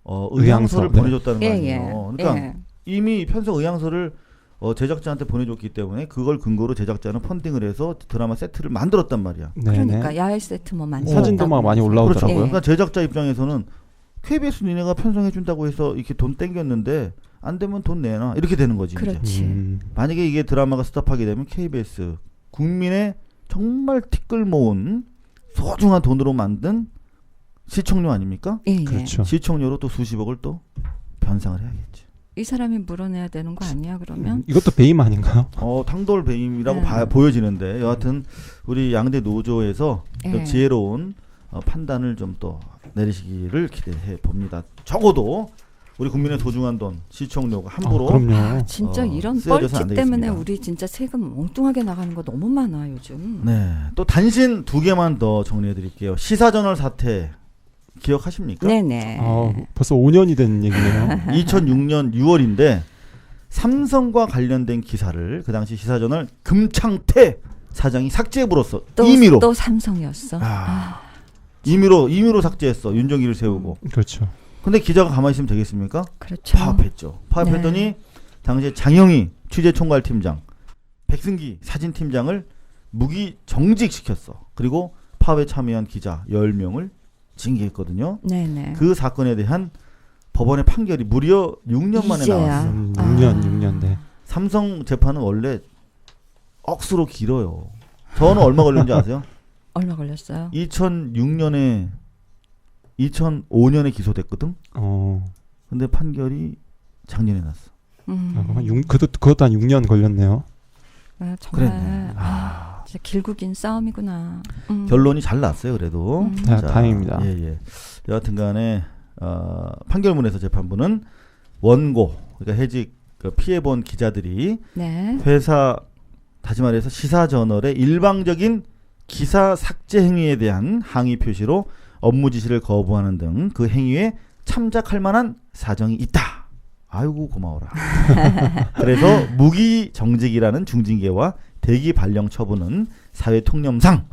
의향서를 네. 보내줬다는 거 아니에요. 예. 그러니까 예. 이미 편성 의향서를 제작자한테 보내줬기 때문에 그걸 근거로 제작자는 펀딩을 해서 드라마 세트를 만들었단 말이야. 그러니까 야외 세트 뭐 만들었다고. 사진도 막 많이 그렇죠. 올라오더라고요. 그러니까 제작자 입장에서는 KBS 니네가 편성해준다고 해서 이렇게 돈 땡겼는데 안 되면 돈 내놔 이렇게 되는 거지. 이제. 그렇지. 만약에 이게 드라마가 스탑하게 되면 KBS 국민의 정말 티끌 모은 소중한 돈으로 만든 시청료 아닙니까? 예, 예. 그렇죠. 시청료로 또 수십억을 또 변상을 해야겠지. 이 사람이 물어내야 되는 거 아니야 그러면? 이것도 배임 아닌가요? 탕돌 배임이라고 네. 보여지는데 여하튼 우리 양대 노조에서 좀 예. 지혜로운 판단을 좀 또 내리시기를 기대해 봅니다. 적어도 우리 국민의 소중한 돈 시청료가 함부로 그럼요. 진짜 이런 쓰여져서는 안 뻘짓 때문에 되겠습니다. 우리 진짜 세금 엉뚱하게 나가는 거 너무 많아 요즘. 네. 또 단신 2개만 더 정리해 드릴게요. 시사저널 사태 기억하십니까? 네네. 벌써 5년이 된 얘기네요. 2006년 6월인데 삼성과 관련된 기사를 그 당시 시사저널 금창태 사장이 삭제해 불었어. 임의로. 또 삼성이었어. 임의로 삭제했어. 윤정기를 세우고. 그렇죠. 근데 기자가 가만히 있으면 되겠습니까? 그렇죠. 파업했죠. 파업했더니 네. 당시에 장영희 취재총괄팀장, 백승기 사진팀장을 무기 정직시켰어. 그리고 파업에 참여한 기자 10명을 징계했거든요. 네네. 그 사건에 대한 법원의 판결이 무려 6년 만에 이제야. 나왔어요. 6년. 네. 삼성 재판은 원래 억수로 길어요. 저는 얼마 걸렸는지 아세요? 얼마 걸렸어요? 2005년에 기소됐거든. 근데 판결이 작년에 났어. 그것도 한 6년 걸렸네요. 정말 그랬네. 진짜 길고 긴 싸움이구나. 결론이 잘 났어요. 그래도 다행입니다. 예. 여하튼간에 판결문에서 재판부는 원고, 그러니까 해직 피해본 기자들이 네. 회사, 다시 말해서 시사저널의 일방적인 기사 삭제 행위에 대한 항의 표시로 업무 지시를 거부하는 등 그 행위에 참작할 만한 사정이 있다. 아이고 고마워라. 그래서 무기 정직이라는 중징계와 대기 발령 처분은 사회통념상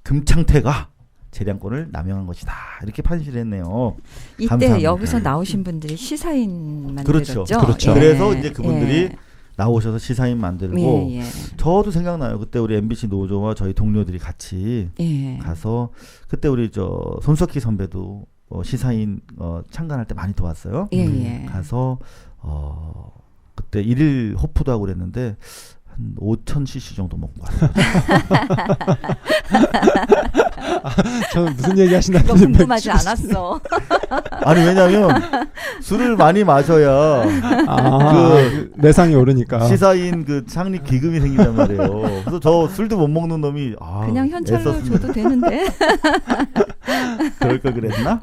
금창태가 재량권을 남용한 것이다. 이렇게 판시를 했네요. 이때 감사합니다. 여기서 나오신 분들이 시사인 그렇죠. 만들었죠. 그렇죠. 그래서 이제 그분들이 나오셔서 시사인 만들고 예. 저도 생각나요. 그때 우리 MBC 노조와 저희 동료들이 같이 예. 가서 그때 우리 손석희 선배도 시사인 참관할 때 많이 도왔어요. 예. 가서 그때 일일 호프도 하고 그랬는데 한 5,000cc 정도 먹고 왔어요. 저는 무슨 얘기 하시나 그거 궁금하지 않았어. 아니 왜냐면 술을 많이 마셔야 내상이 오르니까. 시사인 창립 기금이 생긴단 말이에요. 그래서 저 술도 못 먹는 놈이 그냥 현찰로 애썼으면 줘도 되는데. 그럴 걸 그랬나?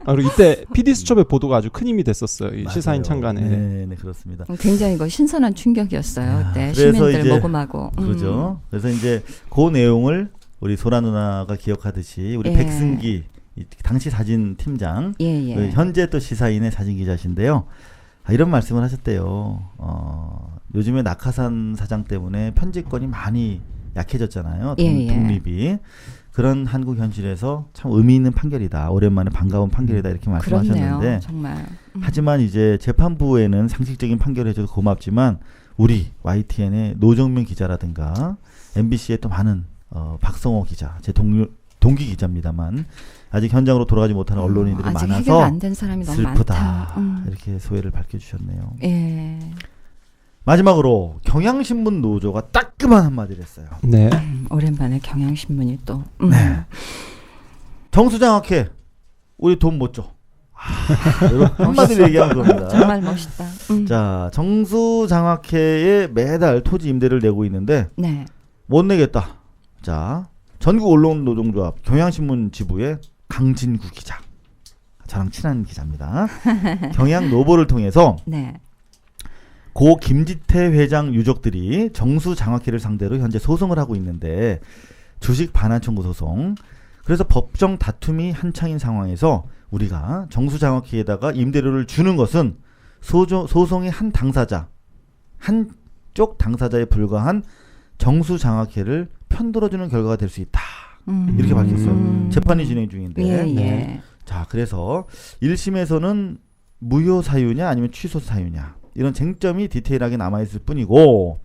그리고 이때 PD수첩의 보도가 아주 큰 힘이 됐었어요. 이 시사인 참관에. 네, 그렇습니다. 굉장히 이거 신선한 충격이었어요. 그때 그래서 시민들 이제 모금하고. 그러죠. 그래서 이제 그 내용을 우리 소라 누나가 기억하듯이 우리 예. 백승기 당시 사진 팀장, 예. 현재 또 시사인의 사진 기자신데요. 이런 말씀을 하셨대요. 요즘에 낙하산 사장 때문에 편집권이 많이 약해졌잖아요. 독립이. 그런 한국 현실에서 참 의미 있는 판결이다. 오랜만에 반가운 판결이다. 이렇게 말씀하셨는데 그렇네요. 정말. 하지만 이제 재판부에는 상식적인 판결을 해줘도 고맙지만 우리 YTN의 노정면 기자라든가 MBC의 또 많은 박성호 기자, 제 동기 기자입니다만 아직 현장으로 돌아가지 못하는 언론인들이 아직 많아서 해결 안 된 사람이 너무 슬프다. 많다. 이렇게 소회를 밝혀주셨네요. 예. 마지막으로 경향신문 노조가 따끔한 한마디를 했어요. 네. 오랜만에 경향신문이 또. 네. 정수장학회 우리 돈 못 줘. 이런 한마디를 얘기한 겁니다. 정말 멋있다. 자, 정수장학회에 매달 토지 임대를 내고 있는데 네. 못 내겠다. 자, 전국 언론 노동조합 경향신문 지부의 강진구 기자, 저랑 친한 기자입니다. 경향 노보를 통해서 네. 고 김지태 회장 유족들이 정수장학회를 상대로 현재 소송을 하고 있는데 주식 반환 청구 소송. 그래서 법정 다툼이 한창인 상황에서 우리가 정수장학회에다가 임대료를 주는 것은 소송의 한 당사자, 한쪽 당사자에 불과한 정수장학회를 편들어주는 결과가 될 수 있다. 이렇게 밝혔어요. 재판이 진행 중인데. 예. 자, 그래서 1심에서는 무효 사유냐 아니면 취소 사유냐 이런 쟁점이 디테일하게 남아있을 뿐이고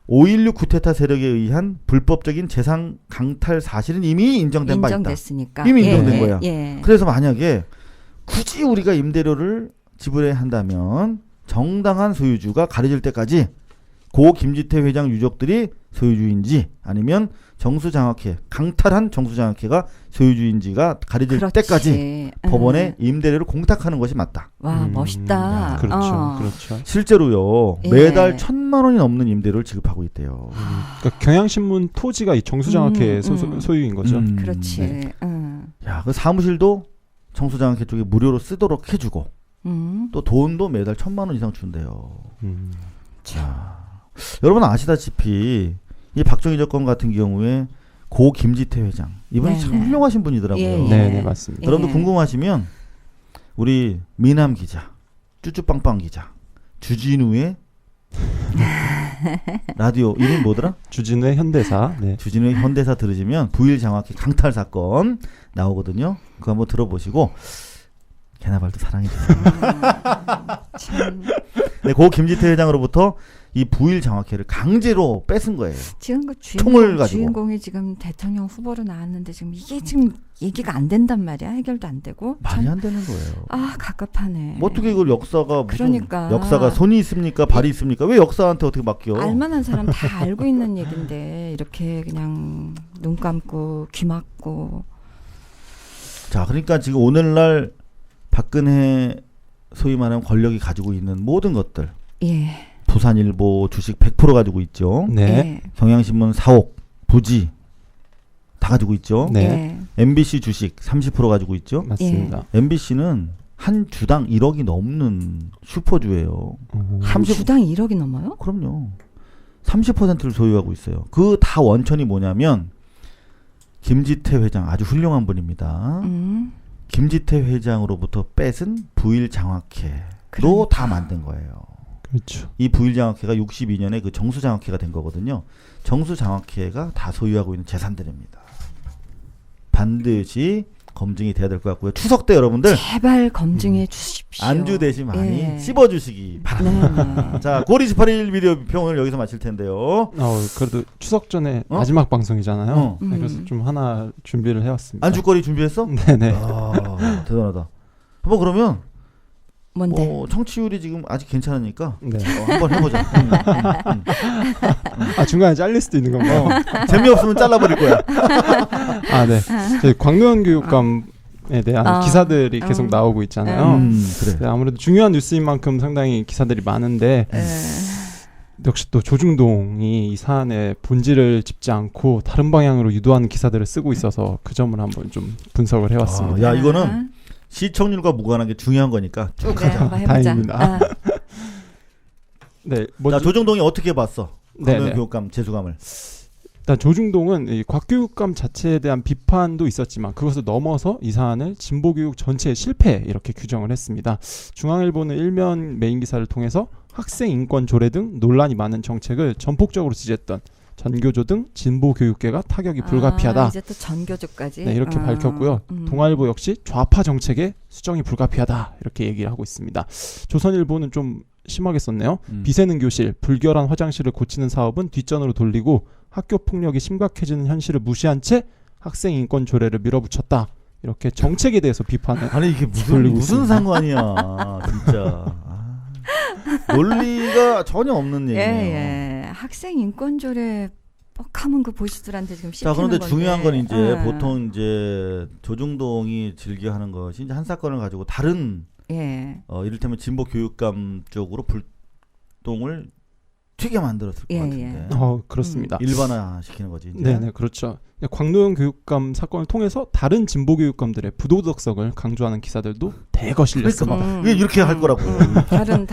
5.16 쿠데타 세력에 의한 불법적인 재산 강탈 사실은 이미 인정된 바 있다. 인정됐으니까. 이미 인정된 거야. 예. 그래서 만약에 굳이 우리가 임대료를 지불해야 한다면 정당한 소유주가 가려질 때까지 고 김지태 회장 유족들이 소유주인지 아니면 정수장학회 강탈한 정수장학회가 소유주인지가 가려질 그렇지. 때까지 법원에 임대료를 공탁하는 것이 맞다. 와 멋있다. 그렇죠. 그렇죠. 실제로요. 예. 매달 1,000만 원이 넘는 임대료를 지급하고 있대요. 그러니까 경향신문 토지가 이 정수장학회 소유인 거죠. 그렇지. 네. 야, 그 사무실도 정수장학회 쪽에 무료로 쓰도록 해주고 또 돈도 매달 1,000만 원 이상 준대요. 자, 여러분 아시다시피 이 박정희 정권 같은 경우에 고 김지태 회장 이분이 네네. 참 훌륭하신 분이더라고요. 예, 예. 네, 맞습니다. 여러분도 궁금하시면 우리 미남 기자, 쭈쭈빵빵 기자, 주진우의 라디오 이름 뭐더라? 주진우의 현대사. 네. 주진우의 현대사 들으시면 부일 장학회 강탈 사건 나오거든요. 그거 한번 들어보시고 개나발도 사랑해주세요. 참. 네, 고 김지태 회장으로부터 이 부일 장학회를 강제로 뺏은 거예요. 지금 그 총을 가지고. 주인공이 지금 대통령 후보로 나왔는데 지금 이게 지금 얘기가 안 된단 말이야. 해결도 안 되고. 말이 참, 안 되는 거예요. 아 갑갑하네. 뭐 어떻게 이걸 역사가 무슨 그러니까. 역사가 손이 있습니까 발이 있습니까? 왜 역사한테 어떻게 맡겨? 알만한 사람 다 알고 있는 얘긴데 이렇게 그냥 눈 감고 귀 막고. 자, 그러니까 지금 오늘날 박근혜 소위 말하는 권력이 가지고 있는 모든 것들 예. 부산일보 주식 100% 가지고 있죠. 네. 예. 경향신문 4억 부지 다 가지고 있죠. 네. 예. MBC 주식 30% 가지고 있죠. 맞습니다. MBC는 한 주당 1억이 넘는 슈퍼주예요. 한 30 주당 1억이 넘어요? 그럼요. 30%를 소유하고 있어요. 그 다 원천이 뭐냐면 김지태 회장 아주 훌륭한 분입니다. 김지태 회장으로부터 뺏은 부일장학회로 그러니까. 다 만든 거예요. 그렇죠. 이 부일장학회가 62년에 그 정수장학회가 된 거거든요. 정수장학회가 다 소유하고 있는 재산들입니다. 반드시 검증이 돼야 될 것 같고요. 추석 때 여러분들 제발 검증해 주십시오. 안주 대신 많이 예. 씹어주시기 바랍니다. 네. 자, 9월 28일 비디오 평을 여기서 마칠 텐데요. 그래도 추석 전에 어? 마지막 방송이잖아요. 어. 네, 그래서 좀 하나 준비를 해왔습니다. 안주거리 준비했어? 네네. 아, 대단하다. 한번 그러면 뭔데? 청취율이 지금 아직 괜찮으니까 네. 한번 해보자. 아 중간에 잘릴 수도 있는 건가요? 재미없으면 잘라버릴 거야. 아 네. 저희 광노현 교육감에 대한 기사들이 계속 나오고 있잖아요. 그래. 네, 아무래도 중요한 뉴스인 만큼 상당히 기사들이 많은데 역시 또 조중동이 이 사안의 본질을 짚지 않고 다른 방향으로 유도하는 기사들을 쓰고 있어서 그 점을 한번 좀 분석을 해왔습니다. 야, 이거는 시청률과 무관한 게 중요한 거니까 쭉 네, 하자. 한번 해보자. 다행입니다. 네, 먼저 자, 조정동이 어떻게 봤어? 네네. 광노현 교육감 재수감을. 일단 조중동은 이 곽교육감 자체에 대한 비판도 있었지만 그것을 넘어서 이 사안을 진보교육 전체의 실패 이렇게 규정을 했습니다. 중앙일보는 일면 메인 기사를 통해서 학생 인권 조례 등 논란이 많은 정책을 전폭적으로 지지했던 전교조 등 진보 교육계가 타격이 불가피하다. 이제 또 전교조까지. 네, 이렇게 밝혔고요. 동아일보 역시 좌파 정책에 수정이 불가피하다 이렇게 얘기를 하고 있습니다. 조선일보는 좀 심하게 썼네요. 비세능 교실, 불결한 화장실을 고치는 사업은 뒷전으로 돌리고 학교 폭력이 심각해지는 현실을 무시한 채 학생 인권 조례를 밀어붙였다. 이렇게 정책에 대해서 비판을 아니 이게 돌리고 무슨 있습니다. 상관이야, 진짜. 논리가 전혀 없는 얘기네요. 예. 학생 인권조례 뻑하면 그 보시들한테 지금 자, 씹히는 그런데 건데. 중요한 건 이제 보통 이제 조중동이 즐겨하는 것이 이제 한 사건을 가지고 다른 이를테면 진보 교육감 쪽으로 불똥을 튀게 만들었을 것 같은데. 그렇습니다. 일반화시키는 거지. 이제. 네네, 그렇죠. 광노현 교육감 사건을 통해서 다른 진보 교육감들의 부도덕성을 강조하는 기사들도 대거 실렸습니다. 왜 이렇게 할 거라고? 다른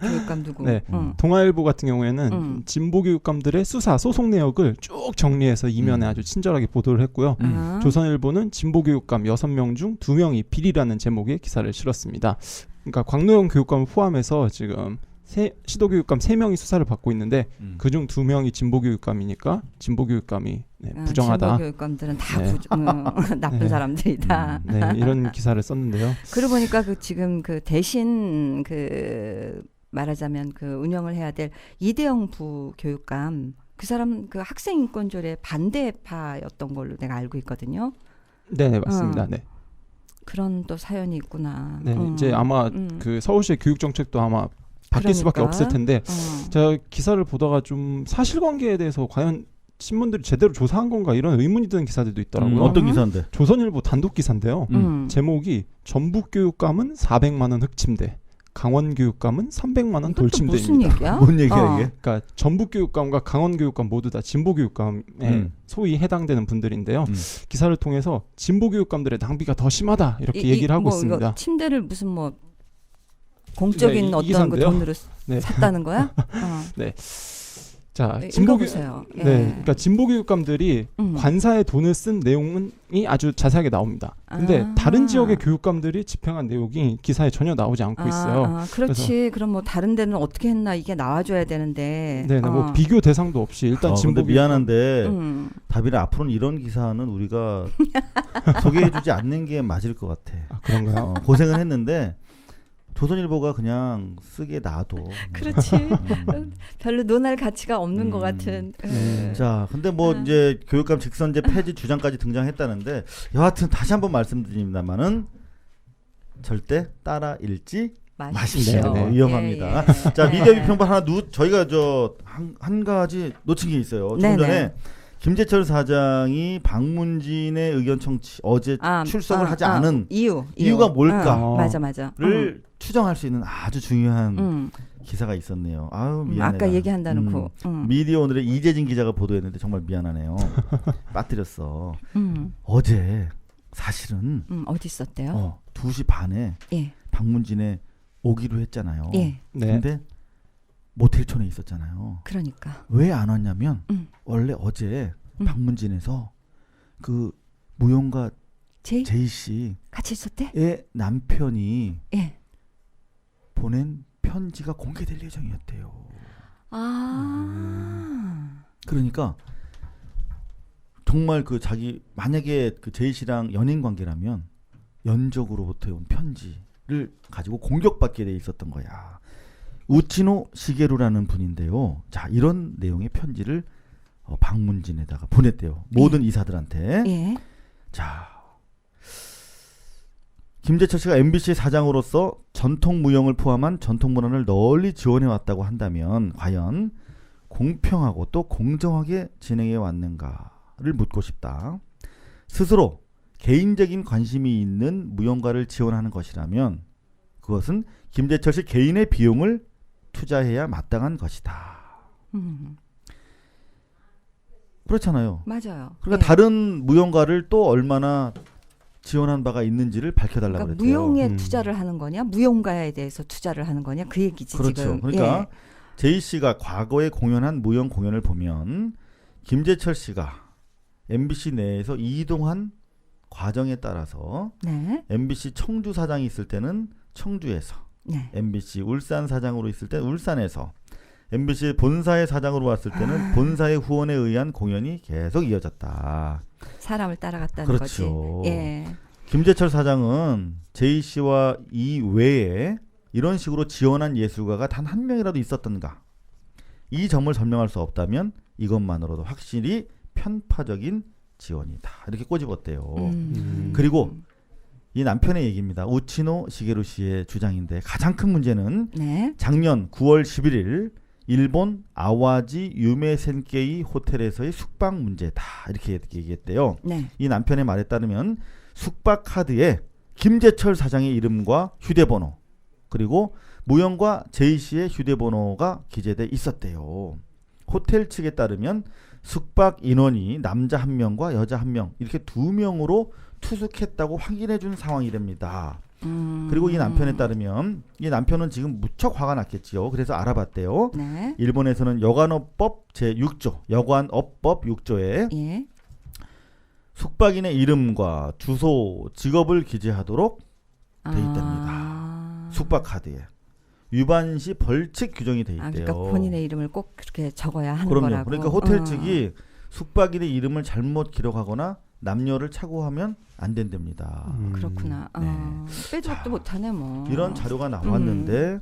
교육감 누구? 네, 동아일보 같은 경우에는 진보 교육감들의 수사 소송 내역을 쭉 정리해서 이면에 아주 친절하게 보도를 했고요. 조선일보는 진보 교육감 6명 중 2명이 비리라는 제목의 기사를 실었습니다. 그러니까 광노현 교육감을 포함해서 지금 시도교육감 3명이 수사를 받고 있는데 그중 2명이 진보교육감이니까 진보교육감이 부정하다. 진보교육감들은 다 나쁜 네. 사람들이다. 네, 이런 기사를 썼는데요. 그러고 보니까 그 지금 그 대신 그 말하자면 그 운영을 해야 될 이대영 부교육감 그 사람 그 학생 인권조례 반대파였던 걸로 내가 알고 있거든요. 네, 맞습니다. 네. 그런 또 사연이 있구나. 네, 이제 아마 그 서울시의 교육 정책도 아마 바뀔 수밖에 그러니까. 없을 텐데 제가 기사를 보다가 좀 사실관계에 대해서 과연 신문들이 제대로 조사한 건가 이런 의문이 드는 기사들도 있더라고요. 어떤 기사인데? 조선일보 단독 기사인데요. 제목이 전북교육감은 400만 원 흑침대, 강원교육감은 300만 원 이것도 무슨 돌침대입니다. 얘기야? 뭔 얘기야 이게? 그러니까 전북교육감과 강원교육감 모두 다 진보교육감에 소위 해당되는 분들인데요. 기사를 통해서 진보교육감들의 낭비가 더 심하다 이렇게 얘기를 하고 뭐 있습니다. 이거 침대를 무슨 뭐 공적인 네, 이 어떤 그 기사인데요. 돈으로 네. 샀다는 거야? 자, 읽어보세요. 예. 네, 그러니까 진보교육감들이 관사에 돈을 쓴 내용이 아주 자세하게 나옵니다. 근데 다른 지역의 교육감들이 집행한 내용이 기사에 전혀 나오지 않고 있어요. 그렇지. 그럼 뭐 다른 데는 어떻게 했나 이게 나와줘야 되는데. 네, 뭐 비교 대상도 없이 일단 근데 미안한데 음. 다비라 앞으로는 이런 기사는 우리가 소개해주지 않는 게 맞을 것 같아. 그런가요? 고생을 했는데 조선일보가 그냥 쓰게 놔둬. 그렇지. 별로 논할 가치가 없는 것 같은. 자, 근데 뭐 이제 교육감 직선제 폐지 주장까지 등장했다는데 여하튼 다시 한번 말씀드립니다만은 절대 따라 읽지 마십시오. 네, 네. 위험합니다. 예. 자, 미디어 비평판 하나 저희가 한 가지 놓친 게 있어요. 좀 네네. 전에 김재철 사장이 방문진의 의견 청취 어제 출석을 하지 않은 이유가 뭘까? 맞아. 추정할 수 있는 아주 중요한 기사가 있었네요. 아유 미안해. 아까 얘기한다는 거. 미디어 오늘의 이재진 기자가 보도했는데 정말 미안하네요. 빠뜨렸어. 어제 사실은 어디 있었대요? 2시 반에 예. 방문진에 오기로 했잖아요. 예. 네. 근데 모텔촌에 있었잖아요. 그러니까. 왜 안 왔냐면 원래 어제 방문진에서 그 무용가 제이 씨의 같이 있었대? 남편이 예. 보낸 편지가 공개될 예정이었대요. 그러니까 정말 그 자기 만약에 그 제이 씨랑 연인 관계라면 연적으로부터 온 편지를 가지고 공격받게 돼 있었던 거야. 우치노 시게루라는 분인데요. 자, 이런 내용의 편지를 방문진에다가 보냈대요. 모든 이사들한테. 예. 자, 김재철 씨가 MBC 사장으로서 전통 무용을 포함한 전통 문화를 널리 지원해 왔다고 한다면 과연 공평하고 또 공정하게 진행해 왔는가를 묻고 싶다. 스스로 개인적인 관심이 있는 무용가를 지원하는 것이라면 그것은 김재철 씨 개인의 비용을 투자해야 마땅한 것이다. 그렇잖아요. 맞아요. 그러니까 예. 다른 무용가를 또 얼마나 지원한 바가 있는지를 밝혀달라고 그러니까 그랬대요. 무용에 투자를 하는 거냐, 무용가에 대해서 투자를 하는 거냐, 그 얘기지 그렇죠. 지금. 그러니까 예. 제이 씨가 과거에 공연한 무용 공연을 보면 김재철 씨가 MBC 내에서 이동한 과정에 따라서 네. MBC 청주 사장이 있을 때는 청주에서, 네. MBC 울산 사장으로 있을 때는 울산에서, MBC 본사의 사장으로 왔을 때는 본사의 후원에 의한 공연이 계속 이어졌다. 사람을 따라갔다는 그렇죠. 거지. 예. 김재철 사장은 제이 씨와 이외에 이런 식으로 지원한 예술가가 단 한 명이라도 있었던가? 이 점을 설명할 수 없다면 이것만으로도 확실히 편파적인 지원이다. 이렇게 꼬집었대요. 그리고 이 남편의 얘기입니다. 우치노 시게루 씨의 주장인데 가장 큰 문제는 네. 작년 9월 11일 일본 아와지 유메센케이 호텔에서의 숙박 문제다. 이렇게 얘기했대요. 네. 이 남편의 말에 따르면 숙박 카드에 김재철 사장의 이름과 휴대번호 그리고 무용과 제이 씨의 휴대번호가 기재돼 있었대요. 호텔 측에 따르면 숙박 인원이 남자 1명과 여자 1명 이렇게 2명으로 투숙했다고 확인해 준 상황이랍니다. 그리고 이 남편에 따르면 이 남편은 지금 무척 화가 났겠지요. 그래서 알아봤대요. 네. 일본에서는 여관업법 제6조 여관업법 6조에 예. 숙박인의 이름과 주소, 직업을 기재하도록 돼 있답니다. 숙박 카드에 위반 시 벌칙 규정이 돼 있대요. 그러니까 본인의 이름을 꼭 그렇게 적어야 하는 그럼요. 거라고. 그러니까 호텔 측이 숙박인의 이름을 잘못 기록하거나 남녀를 착오하면 안 된답니다. 그렇구나. 네. 빼지도 못하네 뭐. 이런 자료가 나왔는데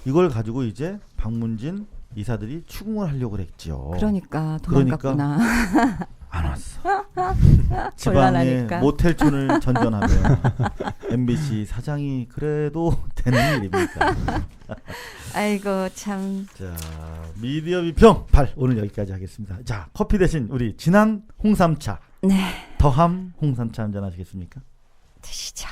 이걸 가지고 이제 방문진 이사들이 추궁을 하려고 했죠. 그러니까 도망갔구나. 안 왔어. 지방에 곤란하니까. 모텔촌을 전전하며 MBC 사장이 그래도 되는 일입니까? 아이고 참. 자, 미디어 비평 8 오늘 여기까지 하겠습니다. 자, 커피 대신 우리 진한 홍삼차, 네, 더함 홍삼차 한잔 하시겠습니까? 드시죠.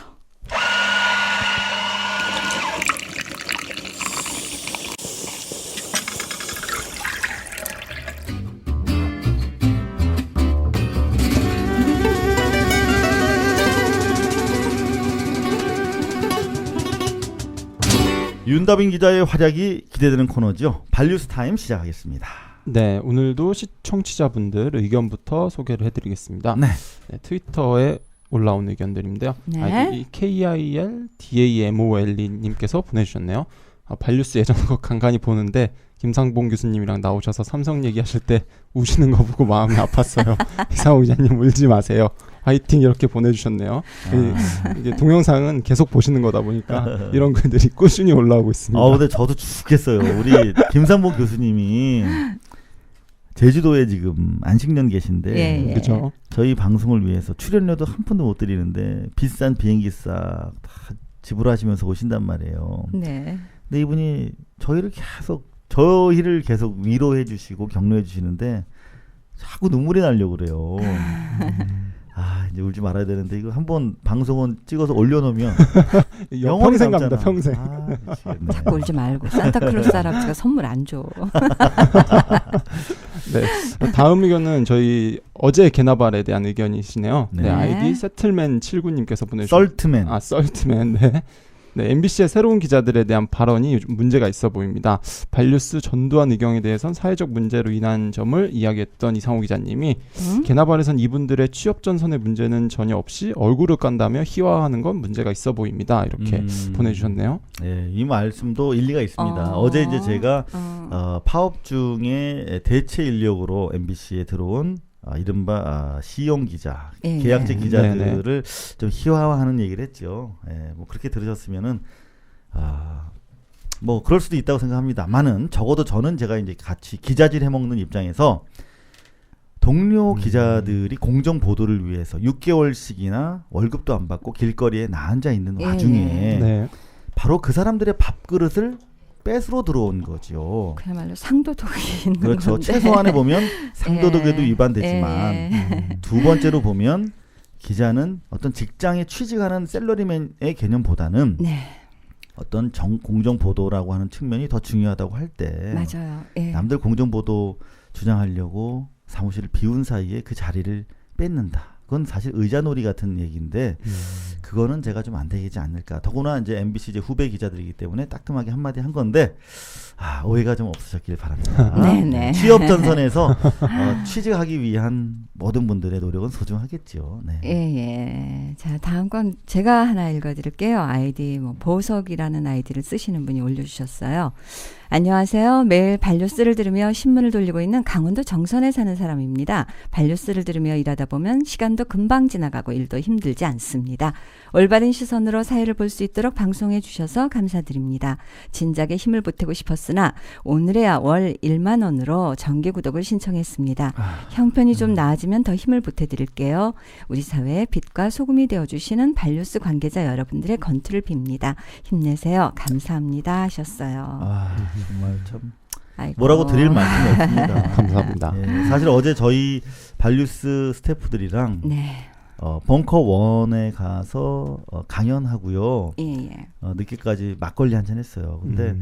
윤다빈 기자의 활약이 기대되는 코너죠. 발뉴스 타임 시작하겠습니다. 네, 오늘도 시청자분들 의견부터 소개를 해드리겠습니다. 네. 네, 트위터에 올라온 의견들인데요. 네. 아이디 KILDAMOL님께서 보내주셨네요. 발뉴스 예전거 간간히 보는데 김상봉 교수님이랑 나오셔서 삼성 얘기하실 때 우시는 거 보고 마음이 아팠어요. 이상호 기자님 울지 마세요. 화이팅 이렇게 보내주셨네요. 이게 동영상은 계속 보시는 거다 보니까 이런 글들이 꾸준히 올라오고 있습니다. 근데 저도 죽겠어요. 우리 김상봉 교수님이 제주도에 지금 안식년 계신데 예, 예. 그렇죠. 저희 방송을 위해서 출연료도 한 푼도 못 드리는데 비싼 비행기값 다 지불하시면서 오신단 말이에요. 네. 근데 이분이 저희를 계속 위로해 주시고 격려해 주시는데 자꾸 눈물이 나려고 그래요. 이제 울지 말아야 되는데 이거 한번 방송은 찍어서 올려놓으면 영원히 평생 남잖아. 갑니다. 평생. 미치겠네. 자꾸 울지 말고 산타클로스 할아버지가 선물 안 줘. 네. 다음 의견은 저희 어제 개나발에 대한 의견이시네요. 네. 네, 아이디 세틀맨 79님께서 보내주신 썰트맨. 썰트맨. 네. 네, MBC의 새로운 기자들에 대한 발언이 요즘 문제가 있어 보입니다. 발뉴스 전두환 의경에 대해선 사회적 문제로 인한 점을 이야기했던 이상호 기자님이 개나발에선 이분들의 취업 전선의 문제는 전혀 없이 얼굴을 깐다며 희화화하는 건 문제가 있어 보입니다. 이렇게 보내주셨네요. 네, 이 말씀도 일리가 있습니다. 어제 이제 제가 파업 중에 대체 인력으로 MBC에 들어온 이른바 시용 기자, 예. 계약직 기자들을 네네. 좀 희화화하는 얘기를 했죠. 뭐 그렇게 들으셨으면은 뭐 그럴 수도 있다고 생각합니다만은 적어도 저는 제가 이제 같이 기자질 해먹는 입장에서 동료 기자들이 공정 보도를 위해서 6개월씩이나 월급도 안 받고 길거리에 나앉아 있는 예. 와중에 네. 바로 그 사람들의 밥그릇을 뺏으러 들어온 거죠. 그야말로 상도덕이 있는 그렇죠. 건데. 최소한에 보면 상도덕에도 예. 위반되지만 예. 두 번째로 보면 기자는 어떤 직장에 취직하는 샐러리맨의 개념보다는 네, 어떤 공정 보도라고 하는 측면이 더 중요하다고 할 때 맞아요. 예. 남들 공정 보도 주장하려고 사무실을 비운 사이에 그 자리를 뺏는다. 그건 사실 의자놀이 같은 얘기인데 그거는 제가 좀 안 되지 않을까. 더구나 이제 MBC 이제 후배 기자들이기 때문에 따끔하게 한마디 한 건데 오해가 좀 없으셨길 바랍니다. 네네. 취업 전선에서 취직하기 위한 모든 분들의 노력은 소중하겠죠. 네. 예. 자, 다음 건 제가 하나 읽어드릴게요. 아이디 보석이라는 아이디를 쓰시는 분이 올려주셨어요. 안녕하세요. 매일 발뉴스를 들으며 신문을 돌리고 있는 강원도 정선에 사는 사람입니다. 발뉴스를 들으며 일하다 보면 시간도 금방 지나가고 일도 힘들지 않습니다. 올바른 시선으로 사회를 볼 수 있도록 방송해 주셔서 감사드립니다. 진작에 힘을 보태고 싶었으나 오늘에야 월 1만 원으로 정기 구독을 신청했습니다. 형편이 좀 나아지면 더 힘을 보태드릴게요. 우리 사회의 빛과 소금이 되어주시는 발뉴스 관계자 여러분들의 건투를 빕니다. 힘내세요. 감사합니다 하셨어요. 정말 참 아이고. 뭐라고 드릴 말씀이 없습니다. 감사합니다. 예, 사실 어제 저희 발뉴스 스태프들이랑 네. 벙커 원에 가서 강연하고요. 예. 늦게까지 막걸리 한잔 했어요. 근데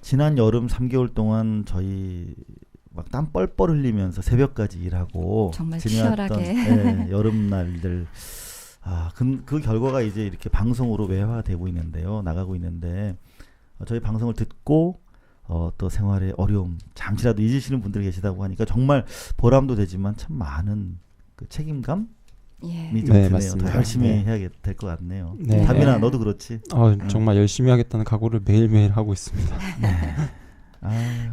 지난 여름 3개월 동안 저희 막 땀 뻘뻘 흘리면서 새벽까지 일하고 정말 지내왔던 치열하게. 여름날들 그 결과가 이제 이렇게 방송으로 외화되고 있는데요. 나가고 있는데 저희 방송을 듣고 또 생활의 어려움 잠시라도 잊으시는 분들이 계시다고 하니까 정말 보람도 되지만 참 많은 그 책임감 예. 좀 네, 드네요. 맞습니다. 더 열심히 네. 해야 될 것 같네요. 네. 다빈아 너도 그렇지? 정말 열심히 하겠다는 각오를 매일매일 하고 있습니다.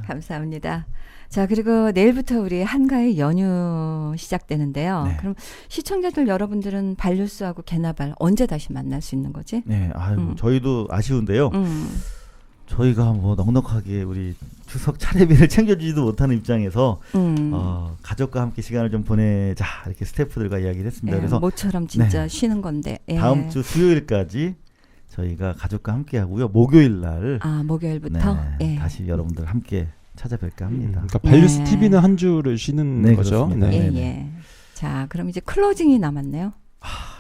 감사합니다. 자, 그리고 내일부터 우리 한가위 연휴 시작되는데요. 네. 그럼 시청자들 여러분들은 발뉴스하고 개나발 언제 다시 만날 수 있는 거지? 네, 저희도 아쉬운데요. 저희가 뭐 넉넉하게 우리 추석 차례비를 챙겨주지도 못하는 입장에서 가족과 함께 시간을 좀 보내자 이렇게 스태프들과 이야기를 했습니다. 예, 그래서 모처럼 진짜 네. 쉬는 건데. 예. 다음 주 수요일까지 저희가 가족과 함께 하고요. 목요일 날 목요일부터 네, 예. 다시 여러분들 함께 찾아뵐까 합니다. 그러니까 발뉴스 네. TV는 한 주를 쉬는 네, 거죠. 그렇습니다. 네. 예, 네네. 예. 자, 그럼 이제 클로징이 남았네요.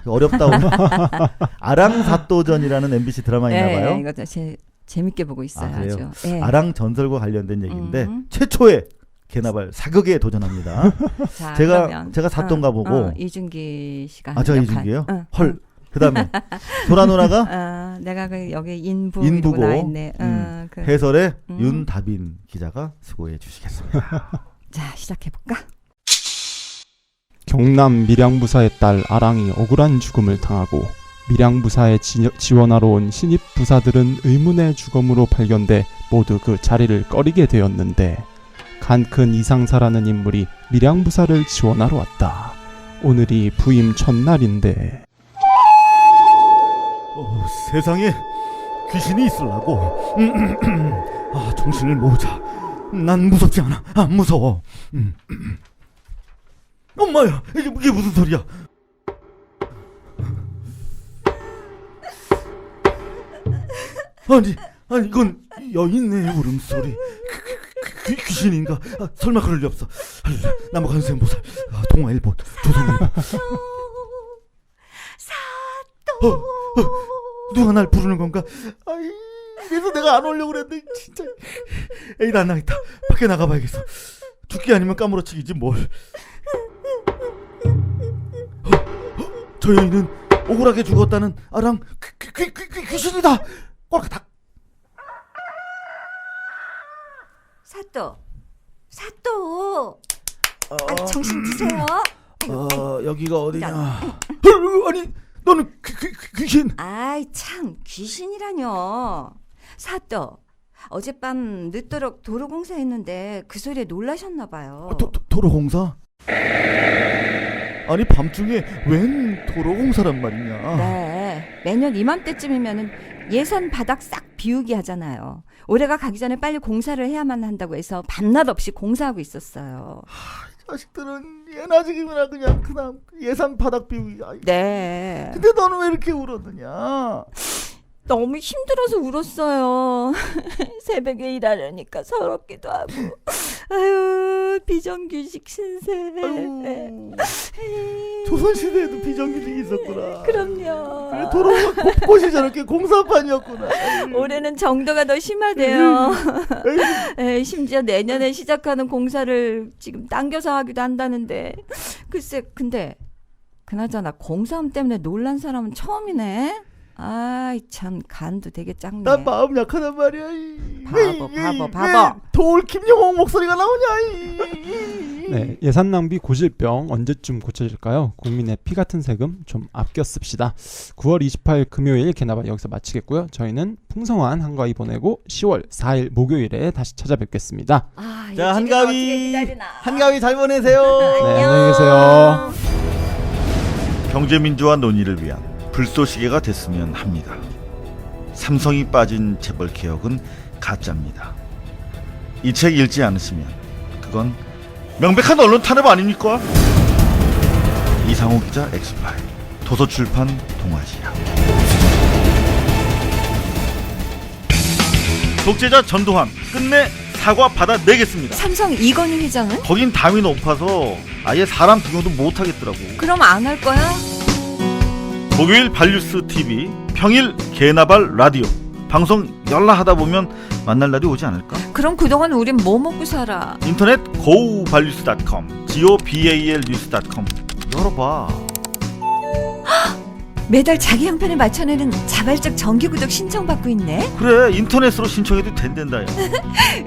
어렵다고. 아랑사또전이라는 MBC 드라마 있나 예, 봐요. 이거 재밌게 보고 있어요. 그래요? 아주. 예. 아랑 전설과 관련된 얘기인데 음. 최초의 개나발 사극에 도전합니다. 자, 제가 그러면, 사또인가 보고. 이준기 씨가 제가 역할. 이준기요? 응, 헐. 그다음에 소라 누나가 내가 여기 인부 인부고, 이러고 나 있네. 그. 해설에 음. 윤다빈 기자가 수고해 주시겠습니다. 자, 시작해 볼까? 경남 밀양부사의 딸 아랑이 억울한 죽음을 당하고 밀양부사에 지원하러 온 신입 부사들은 의문의 죽음으로 발견돼 모두 그 자리를 꺼리게 되었는데 간 큰 이상사라는 인물이 밀양부사를 지원하러 왔다. 오늘이 부임 첫날인데 세상에 귀신이 있으려고. 정신을 모으자. 난 무섭지 않아. 안 무서워. 엄마야, 이게 무슨 소리야? 아니 이건 여인의 울음소리. 귀신인가? 설마 그럴 리 없어. 남아간 생보살, 동아일보, 조선일보. 사또. 누가 날 부르는 건가? 그래서 내가 안 오려고 그랬는데 진짜. 에이, 안 나겠다. 밖에 나가봐야겠어. 죽기 아니면 까무러치기지 뭘. 저 여인은 억울하게 죽었다는 아랑 귀신이다. 꼴깍닥. 사또. 정신 드세요. 여기가 어디냐? 아니, 너는 귀신? 아이 참, 귀신이라뇨. 사또, 어젯밤 늦도록 도로공사했는데 그 소리에 놀라셨나 봐요. 도로공사? 아니, 밤중에 웬 도로공사란 말이냐? 네, 매년 이맘때쯤이면은 예산 바닥 싹 비우기 하잖아요. 올해가 가기 전에 빨리 공사를 해야만 한다고 해서 밤낮 없이 공사하고 있었어요. 자식들은 예나 지금이나 그냥 그냥 예산 바닥 비우기. 네. 근데 너는 왜 이렇게 울었느냐? 너무 힘들어서 울었어요. 새벽에 일하려니까 서럽기도 하고. 아유, 비정규직 신세. 아유, 조선시대에도 비정규직이 있었구나. 그럼요. 그래, 도로가 곳곳이 저렇게 공사판이었구나. 올해는 정도가 더 심하대요. 심지어 내년에 시작하는 공사를 지금 당겨서 하기도 한다는데. 글쎄, 근데 그나저나 공사함 때문에 놀란 사람은 처음이네. 아이 참, 간도 되게 작네. 난 마음 약하단 말이야. 바보. 도울 김영옥 목소리가 나오냐? 네, 예산 낭비 고질병 언제쯤 고쳐질까요? 국민의 피 같은 세금 좀 아껴 씁시다. 9월 28일 금요일 개나발 여기서 마치겠고요. 저희는 풍성한 한가위 보내고 10월 4일 목요일에 다시 찾아뵙겠습니다. 자, 한가위 잘 보내세요. 네, 안녕히 계세요. 경제민주화 논의를 위한 불쏘시개가 됐으면 합니다. 삼성이 빠진 재벌 개혁은 가짜입니다. 이 책 읽지 않으시면 그건 명백한 언론 탄압 아닙니까? 이상호 기자, 엑스파일, 도서출판 동아시아. 독재자 전두환 끝내 사과 받아내겠습니다. 삼성 이건희 회장은? 거긴 담이 높아서 아예 사람 구경도 못 하겠더라고. 그럼 안 할 거야? 목요일 발뉴스 TV, 평일 개나발 라디오 방송 열라 보면 만날 날이 오지 않을까? 그럼 그동안 우린 뭐 먹고 살아? 인터넷 gobalnews.com, gobalnews.com 열어봐. 매달 자기 형편에 맞춰내는 자발적 정기구독 신청받고 있네. 그래, 인터넷으로 신청해도 된댄다. 야.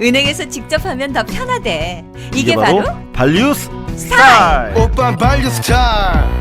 은행에서 직접 하면 더 편하대. 이게 바로 발뉴스 스타일. 오빤 발뉴 스타일.